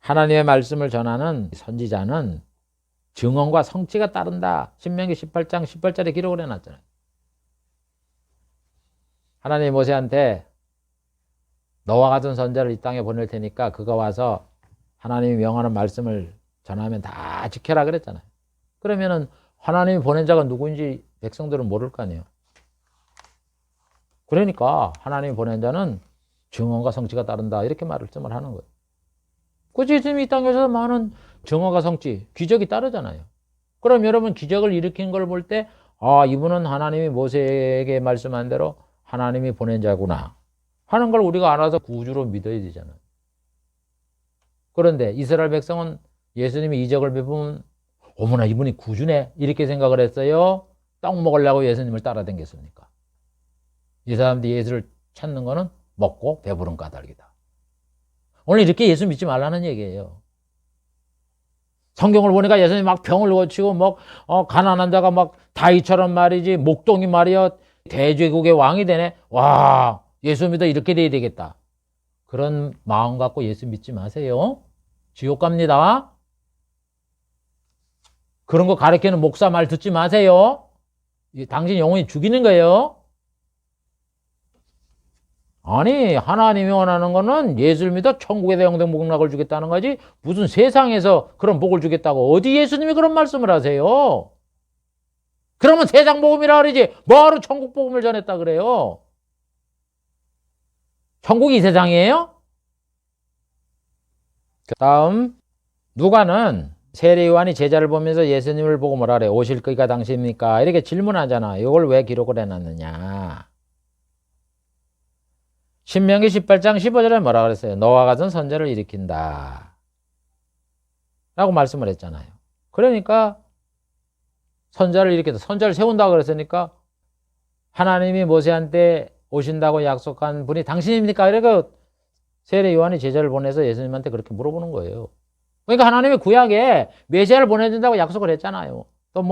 하나님의 말씀을 전하는 선지자는 증언과 성취가 따른다. 신명기 18장 18절에 기록을 해놨잖아요. 하나님이 모세한테 너와 같은 선지자를 이 땅에 보낼 테니까 그가 와서 하나님이 명하는 말씀을 전하면 다 지켜라 그랬잖아요. 그러면은 하나님이 보낸 자가 누구인지 백성들은 모를 거 아니에요. 그러니까 하나님이 보낸 자는 증언과 성취가 따른다 이렇게 말씀을 하는 거예요. 그치, 예수님이 이 땅에 오셔서 많은 증언과 성취, 기적이 따르잖아요. 그럼 여러분 기적을 일으킨 걸 볼 때 이분은 하나님이 모세에게 말씀한 대로 하나님이 보낸 자구나 하는 걸 우리가 알아서 구주로 믿어야 되잖아요. 그런데 이스라엘 백성은 예수님이 이적을 베푸면 어머나 이분이 구주네 이렇게 생각을 했어요? 떡 먹으려고 예수님을 따라다녔습니까? 이 사람들이 예수를 찾는 거는 먹고 배부른 까닭이다. 오늘 이렇게 예수 믿지 말라는 얘기예요. 성경을 보니까 예수님이 막 병을 고치고 가난한 자가 막 다윗처럼 말이지 목동이 말이야 대제국의 왕이 되네. 와, 예수 믿어 이렇게 돼야 되겠다. 그런 마음 갖고 예수 믿지 마세요. 지옥 갑니다. 그런 거 가르치는 목사 말 듣지 마세요. 당신 영혼이 죽이는 거예요. 아니, 하나님이 원하는 거는 예수를 믿어 천국에서 영생 복락을 주겠다는 거지 무슨 세상에서 그런 복을 주겠다고 어디 예수님이 그런 말씀을 하세요? 그러면 세상 복음이라 그러지 뭐하러 천국 복음을 전했다 그래요? 천국이 이 세상이에요? 그 다음 누가는 세례요한이 제자를 보면서 예수님을 보고 뭐라 그래? 오실 거기가 당신입니까? 이렇게 질문하잖아. 이걸 왜 기록을 해놨느냐? 신명기 18장 15절에 뭐라 그랬어요? 너와 같은 선지자를 일으킨다 라고 말씀을 했잖아요. 그러니까 선지자를 일으킨다, 선지자를 세운다고 그랬으니까 하나님이 모세한테 오신다고 약속한 분이 당신입니까? 이러니까 세례 요한이 제자를 보내서 예수님한테 그렇게 물어보는 거예요. 그러니까 하나님이 구약에 메시아를 보내준다고 약속을 했잖아요. 또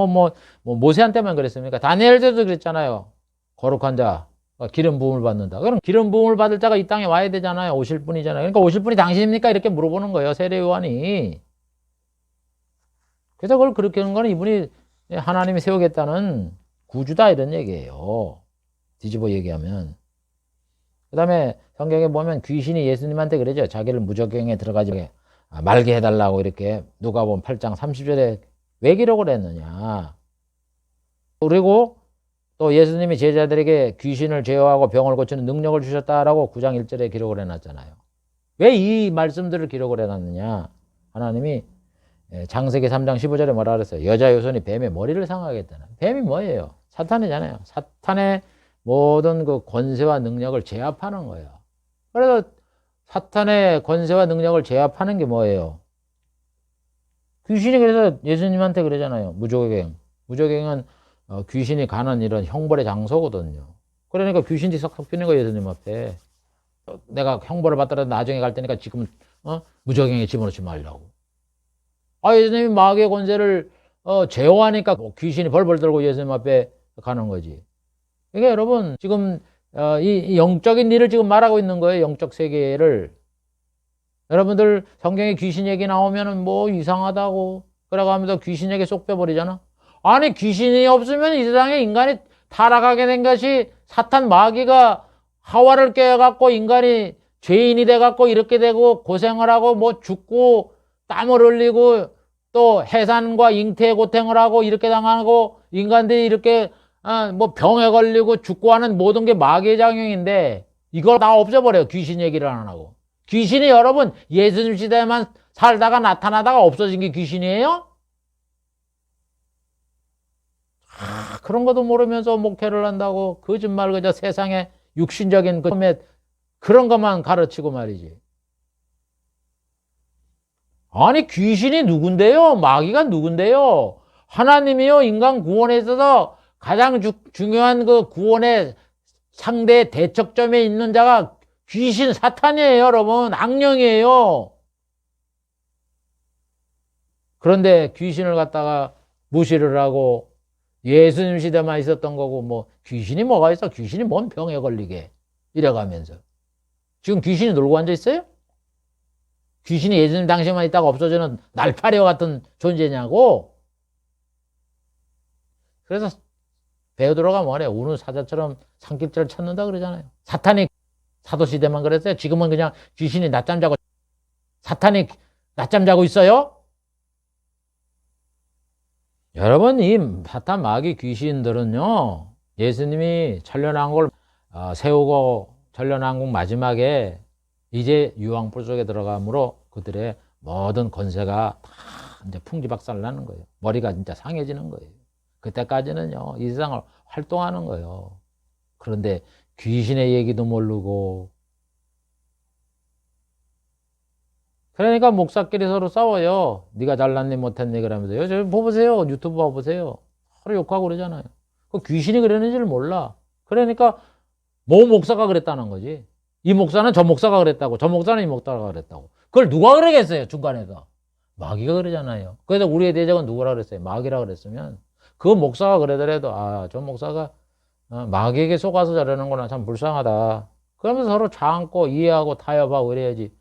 모세한테만 그랬습니까? 다니엘도 그랬잖아요. 거룩한 자 기름 부음을 받는다. 그럼 기름 부음을 받을 자가 이 땅에 와야 되잖아요. 오실 분이잖아요. 그러니까 오실 분이 당신입니까? 이렇게 물어보는 거예요. 세례 요한이. 그래서 그걸 그렇게 하는 거는 이분이 하나님이 세우겠다는 구주다 이런 얘기예요. 뒤집어 얘기하면. 그 다음에 성경에 보면 귀신이 예수님한테 그러죠. 자기를 무적경에 들어가지 말게 해달라고 이렇게 누가복음 8장 30절에 왜 기록을 했느냐. 그리고 또 예수님이 제자들에게 귀신을 제어하고 병을 고치는 능력을 주셨다라고 9장 1절에 기록을 해놨잖아요. 왜 이 말씀들을 기록을 해놨느냐. 하나님이 창세기 3장 15절에 뭐라 그랬어요? 여자 여손이 뱀의 머리를 상하겠다는. 뱀이 뭐예요? 사탄이잖아요. 사탄의 모든 그 권세와 능력을 제압하는 거야. 그래서 사탄의 권세와 능력을 제압하는 게 뭐예요? 귀신이 그래서 예수님한테 그러잖아요. 무적행. 무적행은 귀신이 가는 이런 형벌의 장소거든요. 그러니까 귀신이 싹 섞이는 거예요, 예수님 앞에. 내가 형벌을 받더라도 나중에 갈 테니까 지금 무적행에 집어넣지 말라고. 예수님이 마귀의 권세를 제어하니까 귀신이 벌벌 떨고 예수님 앞에 가는 거지. 그러니까 여러분 지금 이 영적인 일을 지금 말하고 있는 거예요. 영적 세계를. 여러분들 성경에 귀신 얘기 나오면은 뭐 이상하다고 그러고 하면서 귀신 얘기 쏙 빼버리잖아. 아니 귀신이 없으면 이 세상에 인간이 타락하게 된 것이 사탄 마귀가 하와를 깨갖고 인간이 죄인이 돼갖고 이렇게 되고 고생을 하고 뭐 죽고 땀을 흘리고 또 해산과 잉태의 고통을 하고 이렇게 당하고 인간들이 이렇게 뭐 병에 걸리고 죽고 하는 모든 게 마귀의 작용인데 이걸 다 없애버려요. 귀신 얘기를 안 하고. 귀신이 여러분 예수님 시대에만 살다가 나타나다가 없어진 게 귀신이에요? 그런 것도 모르면서 목회를 한다고 거짓말 그저 세상에 육신적인 그런 것만 가르치고 말이지. 아니 귀신이 누군데요? 마귀가 누군데요? 하나님이요 인간 구원에 있어서 가장 중요한 그 구원의 상대 대척점에 있는 자가 귀신 사탄이에요, 여러분. 악령이에요. 그런데 귀신을 갖다가 무시를 하고 예수님 시대만 있었던 거고 뭐 귀신이 뭐가 있어? 귀신이 뭔 병에 걸리게 이래가면서 지금 귀신이 놀고 앉아 있어요? 귀신이 예수님 당시만 있다가 없어지는 날파리와 같은 존재냐고? 그래서 베드로가 뭐래? 우는 사자처럼 산길자를 찾는다 그러잖아요. 사탄이 사도시대만 그랬어요. 지금은 그냥 귀신이 낮잠 자고 사탄이 낮잠 자고 있어요? 여러분 이 사탄 마귀 귀신들은요 예수님이 천년왕국을 세우고 천년왕국 마지막에 이제 유황불 속에 들어가므로 그들의 모든 권세가 다 이제 풍지박살 나는 거예요. 머리가 진짜 상해지는 거예요. 그때까지는요 이 세상을 활동하는 거예요. 그런데 귀신의 얘기도 모르고 그러니까 목사끼리 서로 싸워요. 네가 잘났니 못했니 그러면서요. 저 보세요. 유튜브 봐보세요. 서로 욕하고 그러잖아요. 그 귀신이 그러는지를 몰라. 그러니까 모 목사가 그랬다는 거지. 이 목사는 저 목사가 그랬다고. 저 목사는 이 목사가 그랬다고. 그걸 누가 그러겠어요. 중간에서. 마귀가 그러잖아요. 그래서 우리의 대적은 누구라 그랬어요. 마귀라 그랬으면 그 목사가 그러더라도 저 목사가 마귀에게 속아서 저러는구나. 참 불쌍하다. 그러면서 서로 참고 이해하고 타협하고 그래야지.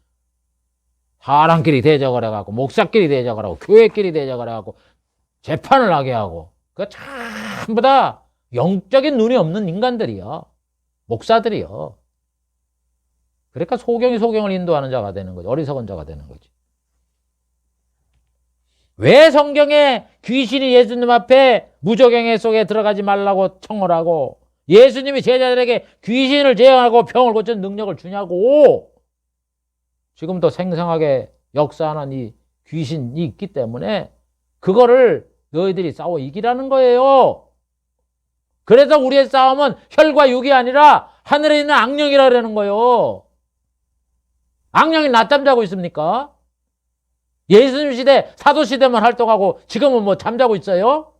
사람끼리 대적을 해갖고 목사끼리 대적을 하고 교회끼리 대적을 해갖고 재판을 하게 하고 그 전부 다 영적인 눈이 없는 인간들이요. 목사들이요. 그러니까 소경이 소경을 인도하는 자가 되는 거지. 어리석은 자가 되는 거지. 왜 성경에 귀신이 예수님 앞에 무적행위 속에 들어가지 말라고 청을 하고 예수님이 제자들에게 귀신을 제어하고 병을 고치는 능력을 주냐고. 지금도 생생하게 역사하는 이 귀신이 있기 때문에 그거를 너희들이 싸워 이기라는 거예요. 그래서 우리의 싸움은 혈과 육이 아니라 하늘에 있는 악령이라 그러는 거예요. 악령이 낮잠 자고 있습니까? 예수님 시대, 사도 시대만 활동하고 지금은 뭐 잠자고 있어요?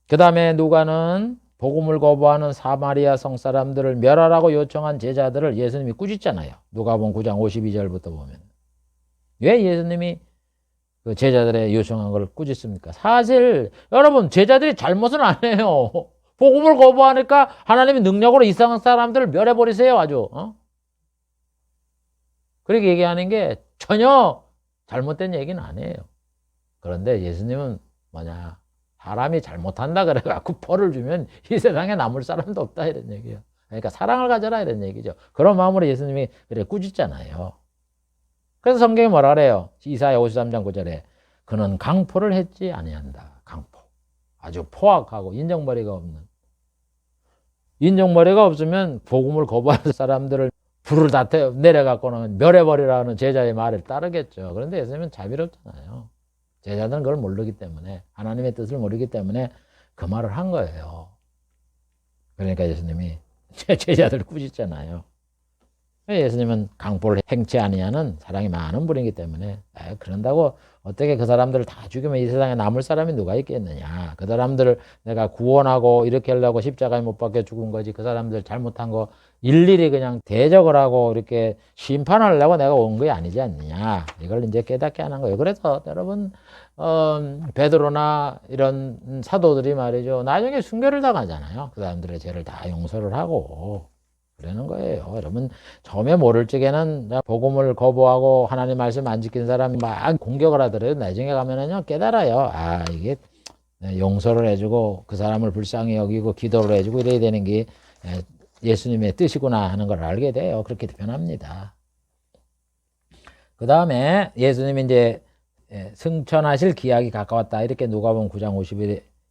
그 다음에 누가는 복음을 거부하는 사마리아 성 사람들을 멸하라고 요청한 제자들을 예수님이 꾸짖잖아요. 누가복음 9장 52절부터 보면. 왜 예수님이 그 제자들의 요청한 걸 꾸짖습니까? 사실 여러분 제자들이 잘못은 안 해요. 복음을 거부하니까 하나님이 능력으로 이상한 사람들을 멸해버리세요. 아주. 그렇게 얘기하는 게 전혀 잘못된 얘기는 아니에요. 그런데 예수님은 뭐냐. 사람이 잘못한다 그래갖고 벌을 주면 이 세상에 남을 사람도 없다 이런 얘기예요. 그러니까 사랑을 가져라 이런 얘기죠. 그런 마음으로 예수님이 그래 꾸짖잖아요. 그래서 성경이 뭐라 그래요? 이사야 53장 9절에 그는 강포를 했지 아니한다. 강포. 아주 포악하고 인정머리가 없는. 인정머리가 없으면 복음을 거부하는 사람들을 불을 다 내려갖고는 멸해버리라는 제자의 말을 따르겠죠. 그런데 예수님은 자비롭잖아요. 제자들은 그걸 모르기 때문에, 하나님의 뜻을 모르기 때문에 그 말을 한 거예요. 그러니까 예수님이 제자들 꾸짖잖아요. 예수님은 강포를 행치 아니하는 사랑이 많은 분이기 때문에, 그런다고 어떻게 그 사람들을 다 죽이면 이 세상에 남을 사람이 누가 있겠느냐. 그 사람들을 내가 구원하고 이렇게 하려고 십자가에 못 박혀 죽은 거지, 그 사람들 잘못한 거 일일이 그냥 대적을 하고 이렇게 심판하려고 내가 온 게 아니지 않느냐. 이걸 이제 깨닫게 하는 거예요. 그래서 여러분, 베드로나 이런 사도들이 말이죠, 나중에 순교를 당하잖아요. 그 사람들의 죄를 다 용서를 하고 그러는 거예요. 여러분, 처음에 모를 적에는 복음을 거부하고 하나님 말씀 안 지킨 사람이 막 공격을 하더라도 나중에 가면은요, 깨달아요. 아, 이게 용서를 해주고 그 사람을 불쌍히 여기고 기도를 해주고 이래야 되는 게 예수님의 뜻이구나 하는 걸 알게 돼요. 그렇게 변합니다. 그 다음에 예수님이 이제 승천하실 기약이 가까웠다, 이렇게 누가복음 9장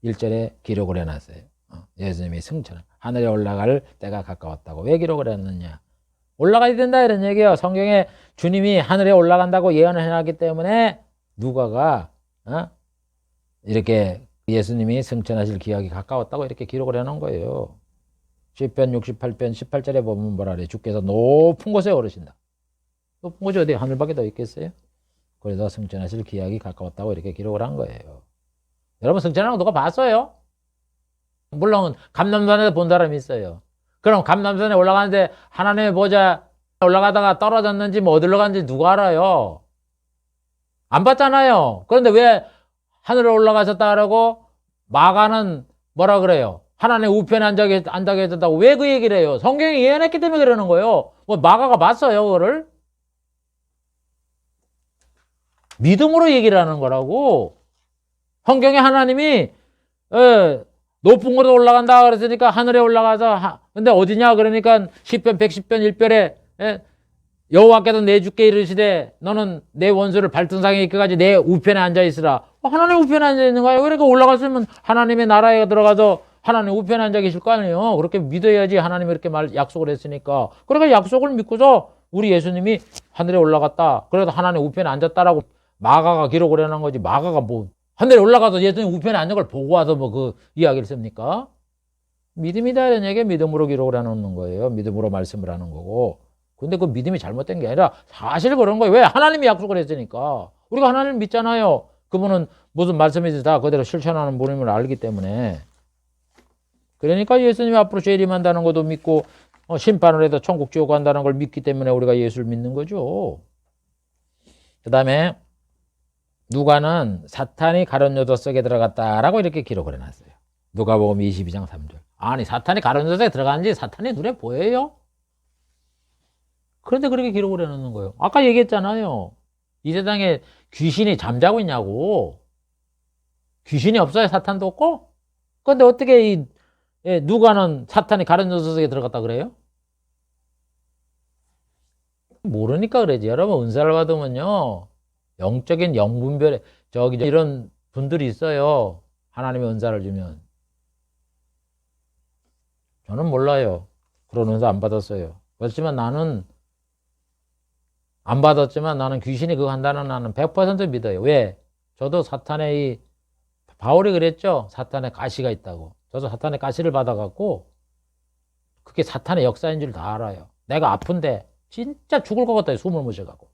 51절에 기록을 해놨어요. 예수님이 승천, 하늘에 올라갈 때가 가까웠다고. 왜 기록을 했느냐? 올라가야 된다 이런 얘기예요. 성경에 주님이 하늘에 올라간다고 예언을 해놨기 때문에 누가가 이렇게 예수님이 승천하실 기약이 가까웠다고 이렇게 기록을 해놓은 거예요. 시편 68편 18절에 보면 뭐라 그래? 주께서 높은 곳에 오르신다. 높은 곳이 어디 하늘밖에 더 있겠어요? 그래서 승천하실 기약이 가까웠다고 이렇게 기록을 한 거예요. 여러분, 승천하는 거 누가 봤어요? 물론 감람산에서 본 사람이 있어요. 그럼 감람산에 올라가는데 하나님의 보좌 올라가다가 떨어졌는지 뭐 어디로 갔는지 누가 알아요? 안 봤잖아요. 그런데 왜 하늘에 올라가셨다 그러고 마가는 뭐라 그래요? 하나님 우편에 앉아 계셨다고 왜 그 얘기를 해요? 성경이 예언했기 때문에 그러는 거예요. 뭐 마가가 봤어요, 그거를? 믿음으로 얘기를 하는 거라고. 성경에 하나님이 높은 곳으로 올라간다 그랬으니까 하늘에 올라가서 근데 어디냐 그러니까 시편 110편 1절에 여호와께서 내 주께 이르시되 너는 내 원수를 발등상에 있게까지 내 우편에 앉아 있으라. 하나님 우편에 앉아 있는 거예요. 그러니까 올라갔으면 하나님의 나라에 들어가서 하나님 우편에 앉아 계실 거 아니에요. 그렇게 믿어야지. 하나님이 이렇게 약속을 했으니까. 그러니까 약속을 믿고서 우리 예수님이 하늘에 올라갔다, 그래도 하나님 우편에 앉았다라고 마가가 기록을 해놓은 거지. 마가가 뭐 하늘에 올라가서 예수님 우편에 앉는 걸 보고 와서 뭐 그 이야기를 씁니까? 믿음이다 이런 얘기에 믿음으로 기록을 해놓는 거예요. 믿음으로 말씀을 하는 거고. 근데 그 믿음이 잘못된 게 아니라 사실 그런 거예요. 왜? 하나님이 약속을 했으니까. 우리가 하나님을 믿잖아요. 그분은 무슨 말씀이든지 다 그대로 실천하는 분임을 알기 때문에. 그러니까 예수님이 앞으로 재림한다는 것도 믿고 심판을 해도 천국 지옥 간다는 걸 믿기 때문에 우리가 예수를 믿는 거죠. 그 다음에 누가는 사탄이 가룟 요소 속에 들어갔다라고 이렇게 기록을 해놨어요. 누가복음 22장 3절. 아니, 사탄이 가룟 요소에 들어가는지 사탄이 눈에 보여요? 그런데 그렇게 기록을 해놓는 거예요. 아까 얘기했잖아요. 이 세상에 귀신이 잠자고 있냐고. 귀신이 없어요? 사탄도 없고? 그런데 어떻게 누가는 사탄이 가룟 요소 속에 들어갔다 그래요? 모르니까 그러지. 여러분, 은사를 받으면요, 영적인 영분별에 이런 분들이 있어요. 하나님의 은사를 주면. 저는 몰라요. 그런 은사 안 받았어요. 그렇지만 나는 안 받았지만 나는 귀신이 그거 한다는 나는 100% 믿어요. 왜? 저도 사탄의 바울이 그랬죠. 사탄의 가시가 있다고. 저도 사탄의 가시를 받아갖고 그게 사탄의 역사인 줄 다 알아요. 내가 아픈데 진짜 죽을 것 같다. 숨을 못 쉬어갖고.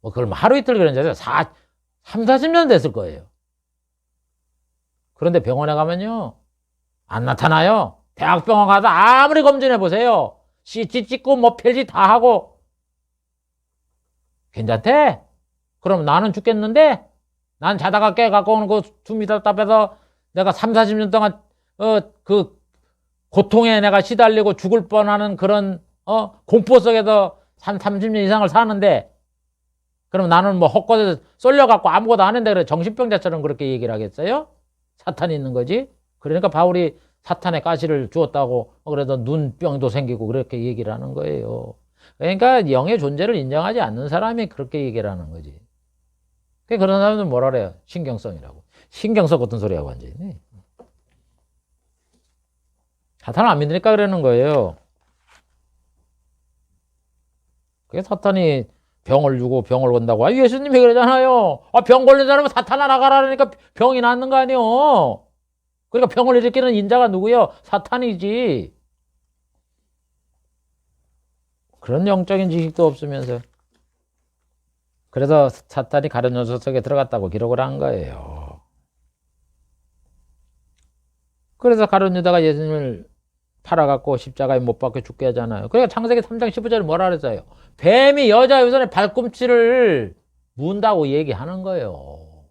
뭐 그걸 하루 이틀 그런 줄 알아요. 3, 40년 됐을 거예요. 그런데 병원에 가면요, 안 나타나요. 대학병원 가서 아무리 검진해 보세요. CT 찍고 뭐 펠지 다 하고 괜찮대? 그럼 나는 죽겠는데? 난 자다가 깨갖고 오는 그 숨이 답답해서 내가 3, 40년 동안 그 고통에 내가 시달리고 죽을 뻔하는 그런 공포 속에서 30년 이상을 사는데, 그럼 나는 뭐 헛것에 쏠려갖고 아무것도 안 했는데 그래 정신병자처럼 그렇게 얘기를 하겠어요? 사탄이 있는 거지. 그러니까 바울이 사탄의 가시를 주었다고, 그래도 눈병도 생기고 그렇게 얘기를 하는 거예요. 그러니까 영의 존재를 인정하지 않는 사람이 그렇게 얘기를 하는 거지. 그런 사람들은 뭐라 그래요? 신경성이라고. 신경성 같은 소리하고 앉아있네. 사탄을 안 믿으니까 그러는 거예요. 그게 사탄이 병을 주고 병을 건다고. 아, 예수님이 그러잖아요. 아, 병 걸린 사람은 사탄아 나가라니까 병이 낫는 거 아니요. 그러니까 병을 일으키는 인자가 누구요? 사탄이지. 그런 영적인 지식도 없으면서. 그래서 사탄이 가룟 요소 속에 들어갔다고 기록을 한 거예요. 그래서 가룟 유다가 예수님을 팔아갖고 십자가에 못 박혀 죽게 하잖아요. 그러니까 창세기 3장 15절에 뭐라 그랬어요? 뱀이 여자 유전의 발꿈치를 문다고 얘기하는 거예요.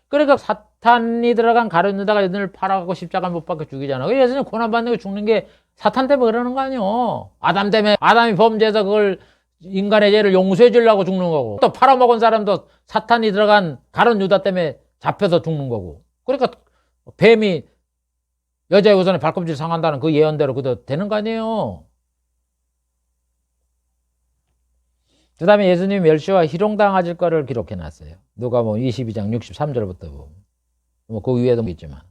그러니까 사탄이 들어간 가룟 유다가 예수님을 팔아갖고 십자가에 못 박혀 죽이잖아요. 예수님 고난받는 거 죽는 게 사탄 때문에 그러는 거 아니에요. 아담 때문에, 아담이 범죄해서 그걸 인간의 죄를 용서해 주려고 죽는 거고, 또 팔아먹은 사람도 사탄이 들어간 가룟 유다 때문에 잡혀서 죽는 거고. 그러니까 뱀이 여자의 우선에 발꿈치를 상한다는 그 예언대로 그도 되는 거 아니에요. 그 다음에 예수님이 멸시와 희롱당하실 거를 기록해 놨어요. 누가복음 22장 63절부터 보면. 그 위에도 있지만.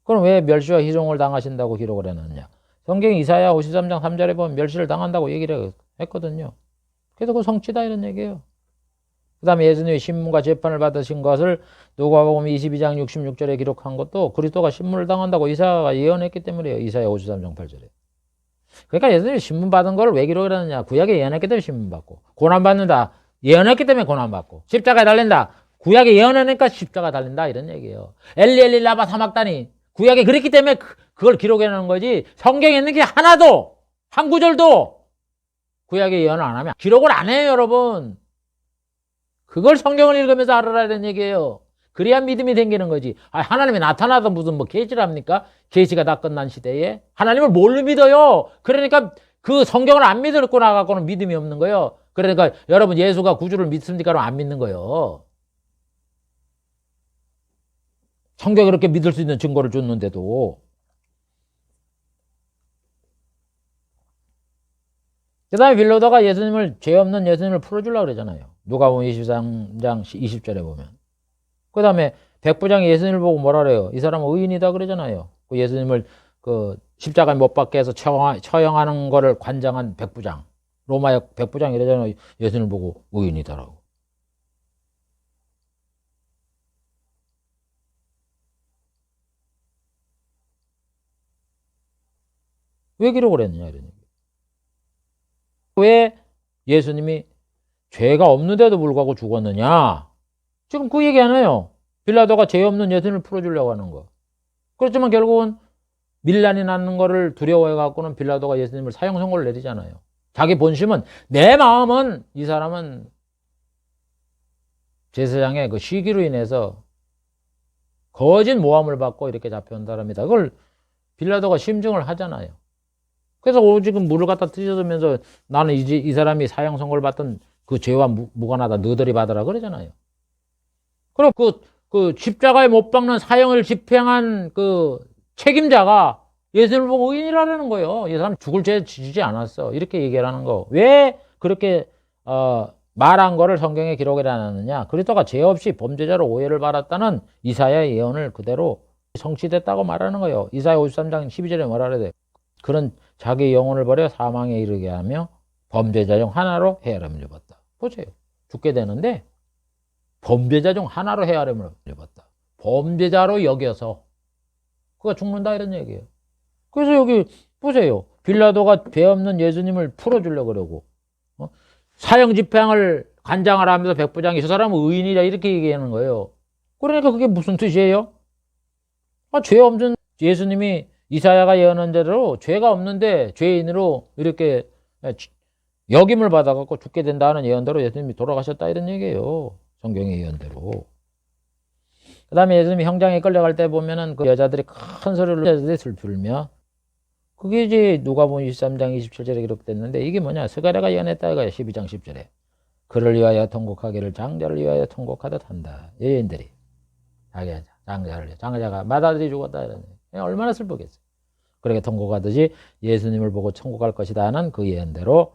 그럼 왜 멸시와 희롱을 당하신다고 기록을 해놨냐? 성경 이사야 53장 3절에 보면 멸시를 당한다고 얘기를 했거든요. 그래서 그 성취다 이런 얘기예요. 그 다음에 예수님이 신문과 재판을 받으신 것을 누가복음 22장 66절에 기록한 것도 그리스도가 신문을 당한다고 이사야가 예언했기 때문이에요. 이사야 53장 8절에. 그러니까 예수님이 신문 받은 걸 왜 기록을 하느냐? 구약에 예언했기 때문에 신문 받고, 고난받는다 예언했기 때문에 고난받고, 십자가에 달린다 구약에 예언하니까 십자가 달린다 이런 얘기예요. 엘리 엘리 라마 사막다니 구약에 그랬기 때문에 그걸 기록해 놓은 거지, 성경에 있는 게 하나도 한 구절도 구약에 예언을 안 하면 기록을 안 해요. 여러분, 그걸 성경을 읽으면서 알아라는 얘기예요. 그래야 믿음이 생기는 거지. 아, 하나님이 나타나서 무슨 뭐 계시랍니까? 계시가 다 끝난 시대에 하나님을 뭘로 믿어요? 그러니까 그 성경을 안 믿고 나가고는 믿음이 없는 거예요. 그러니까 여러분, 예수가 구주를 믿습니까? 안 믿는 거예요. 성경이 그렇게 믿을 수 있는 증거를 줬는데도. 그 다음에 빌라도가 예수님을, 죄 없는 예수님을 풀어주려고 그러잖아요. 누가복음 23장 20절에 보면. 그 다음에 백부장이 예수님을 보고 뭐라 그래요? 이 사람은 의인이다 그러잖아요. 그 예수님을 그 십자가에 못 박게 해서 처형하는 거를 관장한 백부장, 로마의 백부장이 이러잖아요. 예수님을 보고 의인이다라고. 왜 기록을 했느냐 이런 얘기. 왜 예수님이 죄가 없는데도 불구하고 죽었느냐? 지금 그 얘기 안 해요. 빌라도가 죄 없는 예수님을 풀어주려고 하는 거. 그렇지만 결국은 밀란이 나는 거를 두려워해갖고는 빌라도가 예수님을 사형 선고를 내리잖아요. 자기 본심은, 내 마음은 이 사람은 제사장의 그 시기로 인해서 거짓 모함을 받고 이렇게 잡혀온 사람이다. 그걸 빌라도가 심증을 하잖아요. 그래서 지금 물을 갖다 드셔주면서 나는 이 사람이 사형 선고를 받던 그 죄와 무관하다, 너희들이 받으라 그러잖아요. 그럼 그 십자가에 못 박는 사형을 집행한 그 책임자가 예수님을 보고 의인이라는 거예요. 이 사람 죽을 죄 지지 않았어. 이렇게 얘기하는 거. 왜 그렇게 말한 거를 성경에 기록을 안 하느냐? 그리스도가 죄 없이 범죄자로 오해를 받았다는 이사야의 예언을 그대로 성취됐다고 말하는 거예요. 이사야 53장 12절에 뭐라 그래요? 그런 자기 영혼을 버려 사망에 이르게 하며 범죄자 중 하나로 헤아림을 입었다. 보세요. 죽게 되는데 범죄자 중 하나로 헤아림을 입었다. 범죄자로 여겨서 그가 죽는다 이런 얘기예요. 그래서 여기 보세요. 빌라도가 죄 없는 예수님을 풀어주려고 그러고 사형 집행을 관장을 하면서 백부장이 저 사람은 의인이라 이렇게 얘기하는 거예요. 그러니까 그게 무슨 뜻이에요? 죄 없는 예수님이 이사야가 예언한 대로 죄가 없는데 죄인으로 이렇게 역임을 받아갖고 죽게 된다는 예언대로 예수님이 돌아가셨다 이런 얘기예요. 성경의 예언대로. 그 다음에 예수님이 형장에 끌려갈 때 보면은 그 여자들이 큰 소리로 여자들이 슬프며, 그게 이제 누가복음 23장 27절에 기록됐는데, 이게 뭐냐? 스가랴가 예언했다 이거야. 12장 10절에. 그를 위하여 통곡하기를 장자를 위하여 통곡하듯 한다. 여인들이 자기 장자가 맏아들이 죽었다 이러네. 얼마나 슬프겠어. 그렇게 통곡하듯이 예수님을 보고 천국갈 것이다 하는 그 예언대로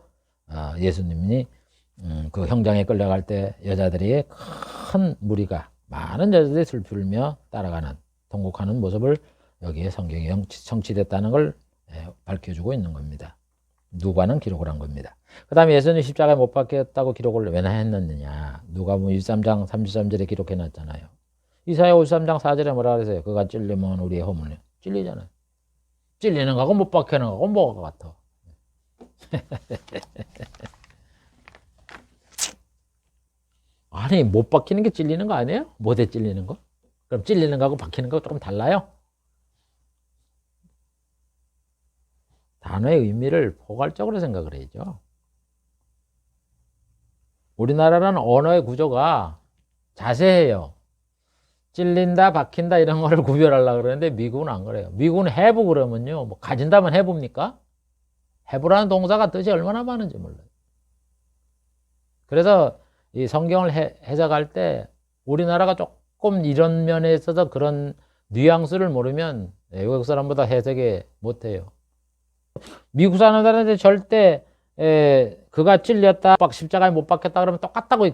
예수님이 그 형장에 끌려갈 때 여자들이 큰 무리가, 많은 여자들이 슬프며 따라가는, 통곡하는 모습을 여기에 성경에 성취됐다는 걸 밝혀주고 있는 겁니다. 누가는 기록을 한 겁니다. 그 다음에 예수님 십자가에 못 박혔다고 기록을 왜 했느냐. 누가복음 23장 33절에 기록해 놨잖아요. 이사야 53장 4절에 뭐라 그러세요? 그가 찔리면 우리의 허물이 찔리잖아요. 찔리는 거하고 못 박히는 거하고 뭐가 같아? 아니 못 박히는 게 찔리는 거 아니에요? 못에 찔리는 거? 그럼 찔리는 거하고 박히는 거 조금 달라요? 단어의 의미를 포괄적으로 생각을 해야죠. 우리나라는 언어의 구조가 자세해요. 찔린다, 박힌다 이런 거를 구별하려고 그러는데 미국은 안 그래요. 미국은 have 그러면요. 뭐 가진다면 have입니까? have라는 동사가 뜻이 얼마나 많은지 몰라요. 그래서 이 성경을 해석할 때 우리나라가 조금 이런 면에 있어서 그런 뉘앙스를 모르면 외국 사람보다 해석이 못해요. 미국 사람들한테 절대 그가 찔렸다, 십자가에 못 박혔다 그러면 똑같다고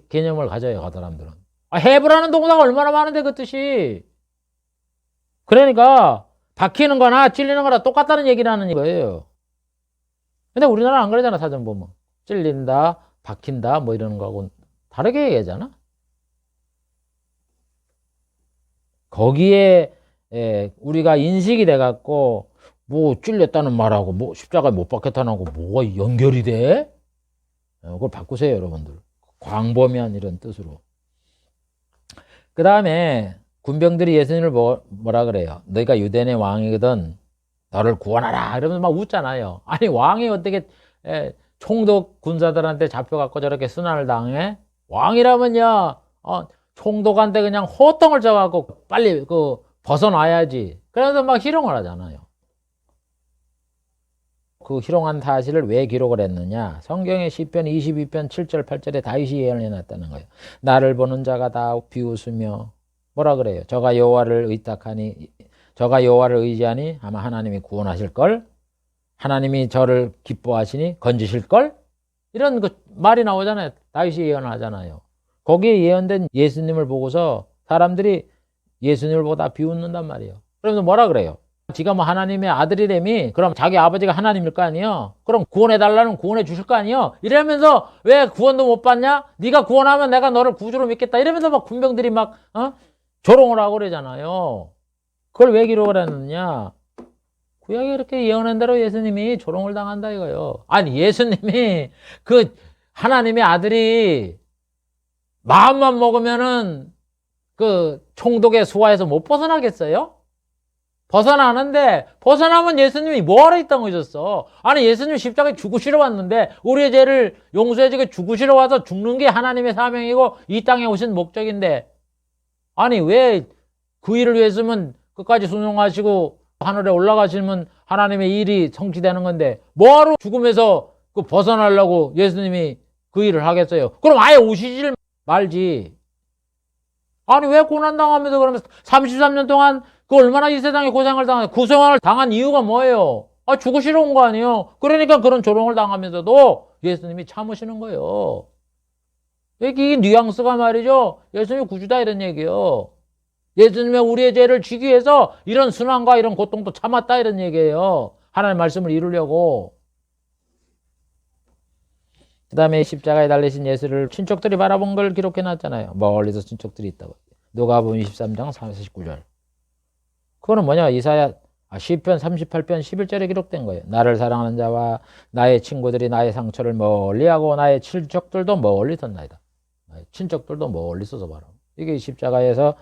개념을 가져요, 그 사람들은. have라는 동사가 얼마나 많은데 그 뜻이. 그러니까 박히는 거나 찔리는 거나 똑같다는 얘기라는 거예요. 근데 우리나라는 안 그러잖아, 사전 보면. 찔린다, 박힌다 뭐 이러는 거하고는 다르게 얘기하잖아. 거기에 우리가 인식이 돼갖고 뭐 찔렸다는 말하고 뭐 십자가에 못 박혔다는 하고 뭐가 연결이 돼? 그걸 바꾸세요, 여러분들. 광범위한 이런 뜻으로. 그 다음에 군병들이 예수님을 뭐라 그래요? 너희가 유대인의 왕이거든 너를 구원하라 이러면서 막 웃잖아요. 아니 왕이 어떻게 총독 군사들한테 잡혀갖고 저렇게 순환을 당해? 왕이라면요 총독한테 그냥 호통을 쳐갖고 빨리 벗어나야지. 그래서 막 희롱을 하잖아요. 그 희롱한 사실을 왜 기록을 했느냐? 성경의 시편 22편 7절 8절에 다윗이 예언을 해놨다는 거예요. 나를 보는 자가 다 비웃으며 뭐라 그래요? 저가 여호와를 의지하니 아마 하나님이 구원하실걸? 하나님이 저를 기뻐하시니 건지실걸? 이런 말이 나오잖아요. 다윗이 예언을 하잖아요. 거기에 예언된 예수님을 보고서 사람들이 예수님을 보고 다 비웃는단 말이에요. 그러면서 뭐라 그래요? 지가 뭐 하나님의 아들이라며 그럼 자기 아버지가 하나님일 거 아니에요? 그럼 구원해달라는 구원해 주실 거 아니에요? 이러면서 왜 구원도 못 받냐? 네가 구원하면 내가 너를 구주로 믿겠다 이러면서 막 군병들이 막 조롱을 하고 그러잖아요. 그걸 왜 기록을 했느냐? 구약에 그렇게 예언한 대로 예수님이 조롱을 당한다 이거예요. 아니 예수님이 그 하나님의 아들이 마음만 먹으면은 그 총독의 수하에서 못 벗어나겠어요? 벗어나는데 벗어나면 예수님이 뭐하러 이 땅에 오셨어? 아니 예수님 십자가에 죽으시러 왔는데 우리의 죄를 용서해주고 죽으시러 와서 죽는 게 하나님의 사명이고 이 땅에 오신 목적인데 아니 왜 그 일을 위해서면 끝까지 순종하시고 하늘에 올라가시면 하나님의 일이 성취되는 건데 뭐하러 죽음에서 벗어나려고 예수님이 그 일을 하겠어요? 그럼 아예 오시질 말지. 아니 왜 고난당하면서 그러면 33년 동안 그 얼마나 이 세상에 고생을 당해 고생을 당한 이유가 뭐예요? 죽으시러 온 거 아니에요? 그러니까 그런 조롱을 당하면서도 예수님이 참으시는 거예요. 이 뉘앙스가 말이죠. 예수님이 구주다 이런 얘기예요. 예수님이 우리의 죄를 지기 위해서 이런 순환과 이런 고통도 참았다 이런 얘기예요. 하나님의 말씀을 이루려고. 그 다음에 십자가에 달리신 예수를 친척들이 바라본 걸 기록해 놨잖아요. 멀리서 친척들이 있다고. 누가복음 23장 49절. 그거는 뭐냐? 시편 38편 11절에 기록된 거예요. 나를 사랑하는 자와 나의 친구들이 나의 상처를 멀리하고 나의 친척들도 멀리 섰나이다. 친척들도 멀리 서서 바라보. 이게 십자가에서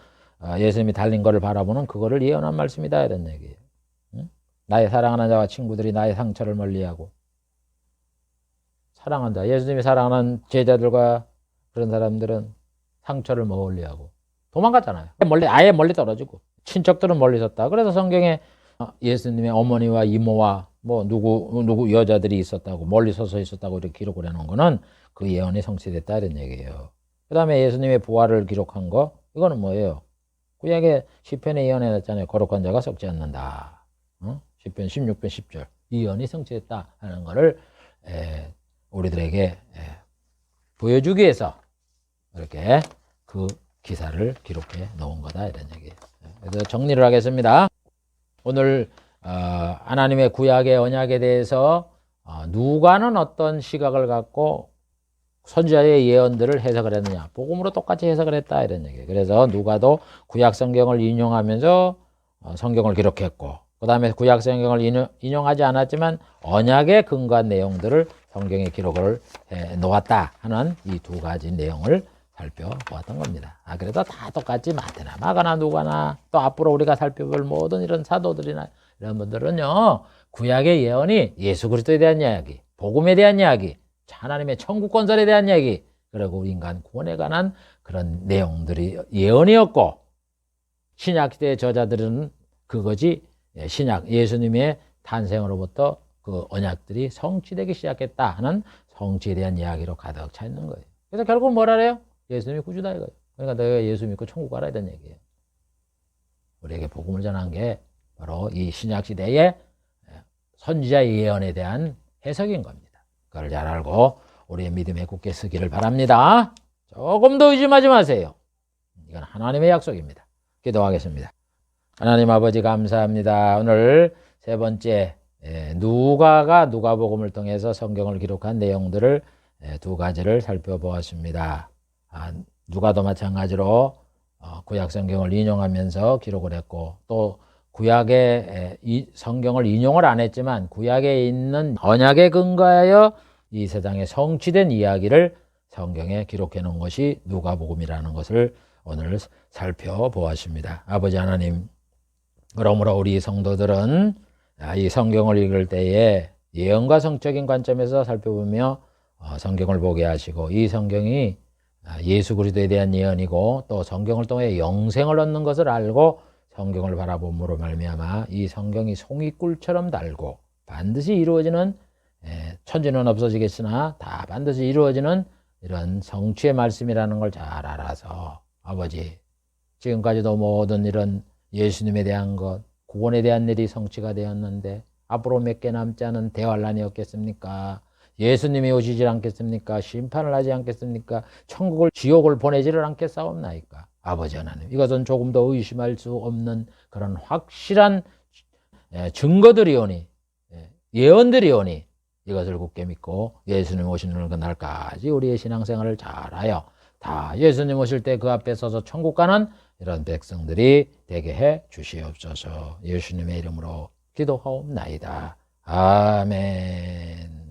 예수님이 달린 거를 바라보는 그거를 예언한 말씀이다 이런 얘기예요. 응? 나의 사랑하는 자와 친구들이 나의 상처를 멀리하고. 사랑한다. 예수님이 사랑하는 제자들과 그런 사람들은 상처를 멀리하고 도망갔잖아요. 아예 멀리 떨어지고 친척들은 멀리 섰다. 그래서 성경에 예수님의 어머니와 이모와 뭐 누구 여자들이 있었다고 멀리 서서 있었다고 이렇게 기록을 해놓은 거는 그 예언이 성취됐다 이런 얘기예요. 그 다음에 예수님의 부활을 기록한 거 이거는 뭐예요? 구약에 시편에 예언해놨잖아요. 거룩한 자가 썩지 않는다. 시편 16편 10절 이 예언이 성취됐다 하는 거를 우리들에게 보여주기 위해서 이렇게 그 기사를 기록해 놓은 거다 이런 얘기예요. 그래서 정리를 하겠습니다. 오늘 하나님의 구약의 언약에 대해서 누가는 어떤 시각을 갖고 선지자의 예언들을 해석을 했느냐. 복음으로 똑같이 해석을 했다 이런 얘기예요. 그래서 누가도 구약 성경을 인용하면서 성경을 기록했고, 그 다음에 구약 성경을 인용하지 않았지만 언약에 근거한 내용들을 성경에 기록을 해 놓았다 하는 이 두 가지 내용을 살펴보았던 겁니다. 그래도 다 똑같지 마태나 마가나 누가나 또 앞으로 우리가 살펴볼 모든 이런 사도들이나 이런 분들은요, 구약의 예언이 예수 그리스도에 대한 이야기, 복음에 대한 이야기, 하나님의 천국 건설에 대한 이야기, 그리고 인간 구원에 관한 그런 내용들이 예언이었고, 신약시대의 저자들은 그것이 신약 예수님의 탄생으로부터 그 언약들이 성취되기 시작했다 하는 성취에 대한 이야기로 가득 차 있는 거예요. 그래서 결국 뭐라 그래요? 예수님이 구주다 이거예요. 그러니까 너희가 예수 믿고 천국 가라 이런 얘기예요. 우리에게 복음을 전한 게 바로 이 신약시대의 선지자의 예언에 대한 해석인 겁니다. 그걸 잘 알고 우리의 믿음에 굳게 서기를 바랍니다. 조금도 의심하지 마세요. 이건 하나님의 약속입니다. 기도하겠습니다. 하나님 아버지 감사합니다. 오늘 세 번째 누가가 누가복음을 통해서 성경을 기록한 내용들을 두 가지를 살펴보았습니다. 누가도 마찬가지로 구약 성경을 인용하면서 기록을 했고, 또 구약의 성경을 인용을 안 했지만 구약에 있는 언약에 근거하여 이 세상에 성취된 이야기를 성경에 기록해 놓은 것이 누가복음이라는 것을 오늘 살펴보았습니다. 아버지 하나님, 그러므로 우리 성도들은 이 성경을 읽을 때에 예언과 성적인 관점에서 살펴보며 성경을 보게 하시고, 이 성경이 예수 그리스도에 대한 예언이고 또 성경을 통해 영생을 얻는 것을 알고 성경을 바라봄으로 말미암아 이 성경이 송이꿀처럼 달고 반드시 이루어지는, 천지는 없어지겠으나 다 반드시 이루어지는 이런 성취의 말씀이라는 걸 잘 알아서 아버지, 지금까지도 모든 이런 예수님에 대한 것, 구원에 대한 일이 성취가 되었는데 앞으로 몇 개 남지 않은 대환란이 없겠습니까? 예수님이 오시지 않겠습니까? 심판을 하지 않겠습니까? 천국을 지옥을 보내지를 않겠사옵나이까? 아버지 하나님, 이것은 조금 더 의심할 수 없는 그런 확실한 증거들이오니, 예언들이오니 이것을 굳게 믿고 예수님 오시는 그날까지 우리의 신앙생활을 잘하여 다 예수님 오실 때 그 앞에 서서 천국 가는 이런 백성들이 되게 해 주시옵소서. 예수님의 이름으로 기도하옵나이다. 아멘.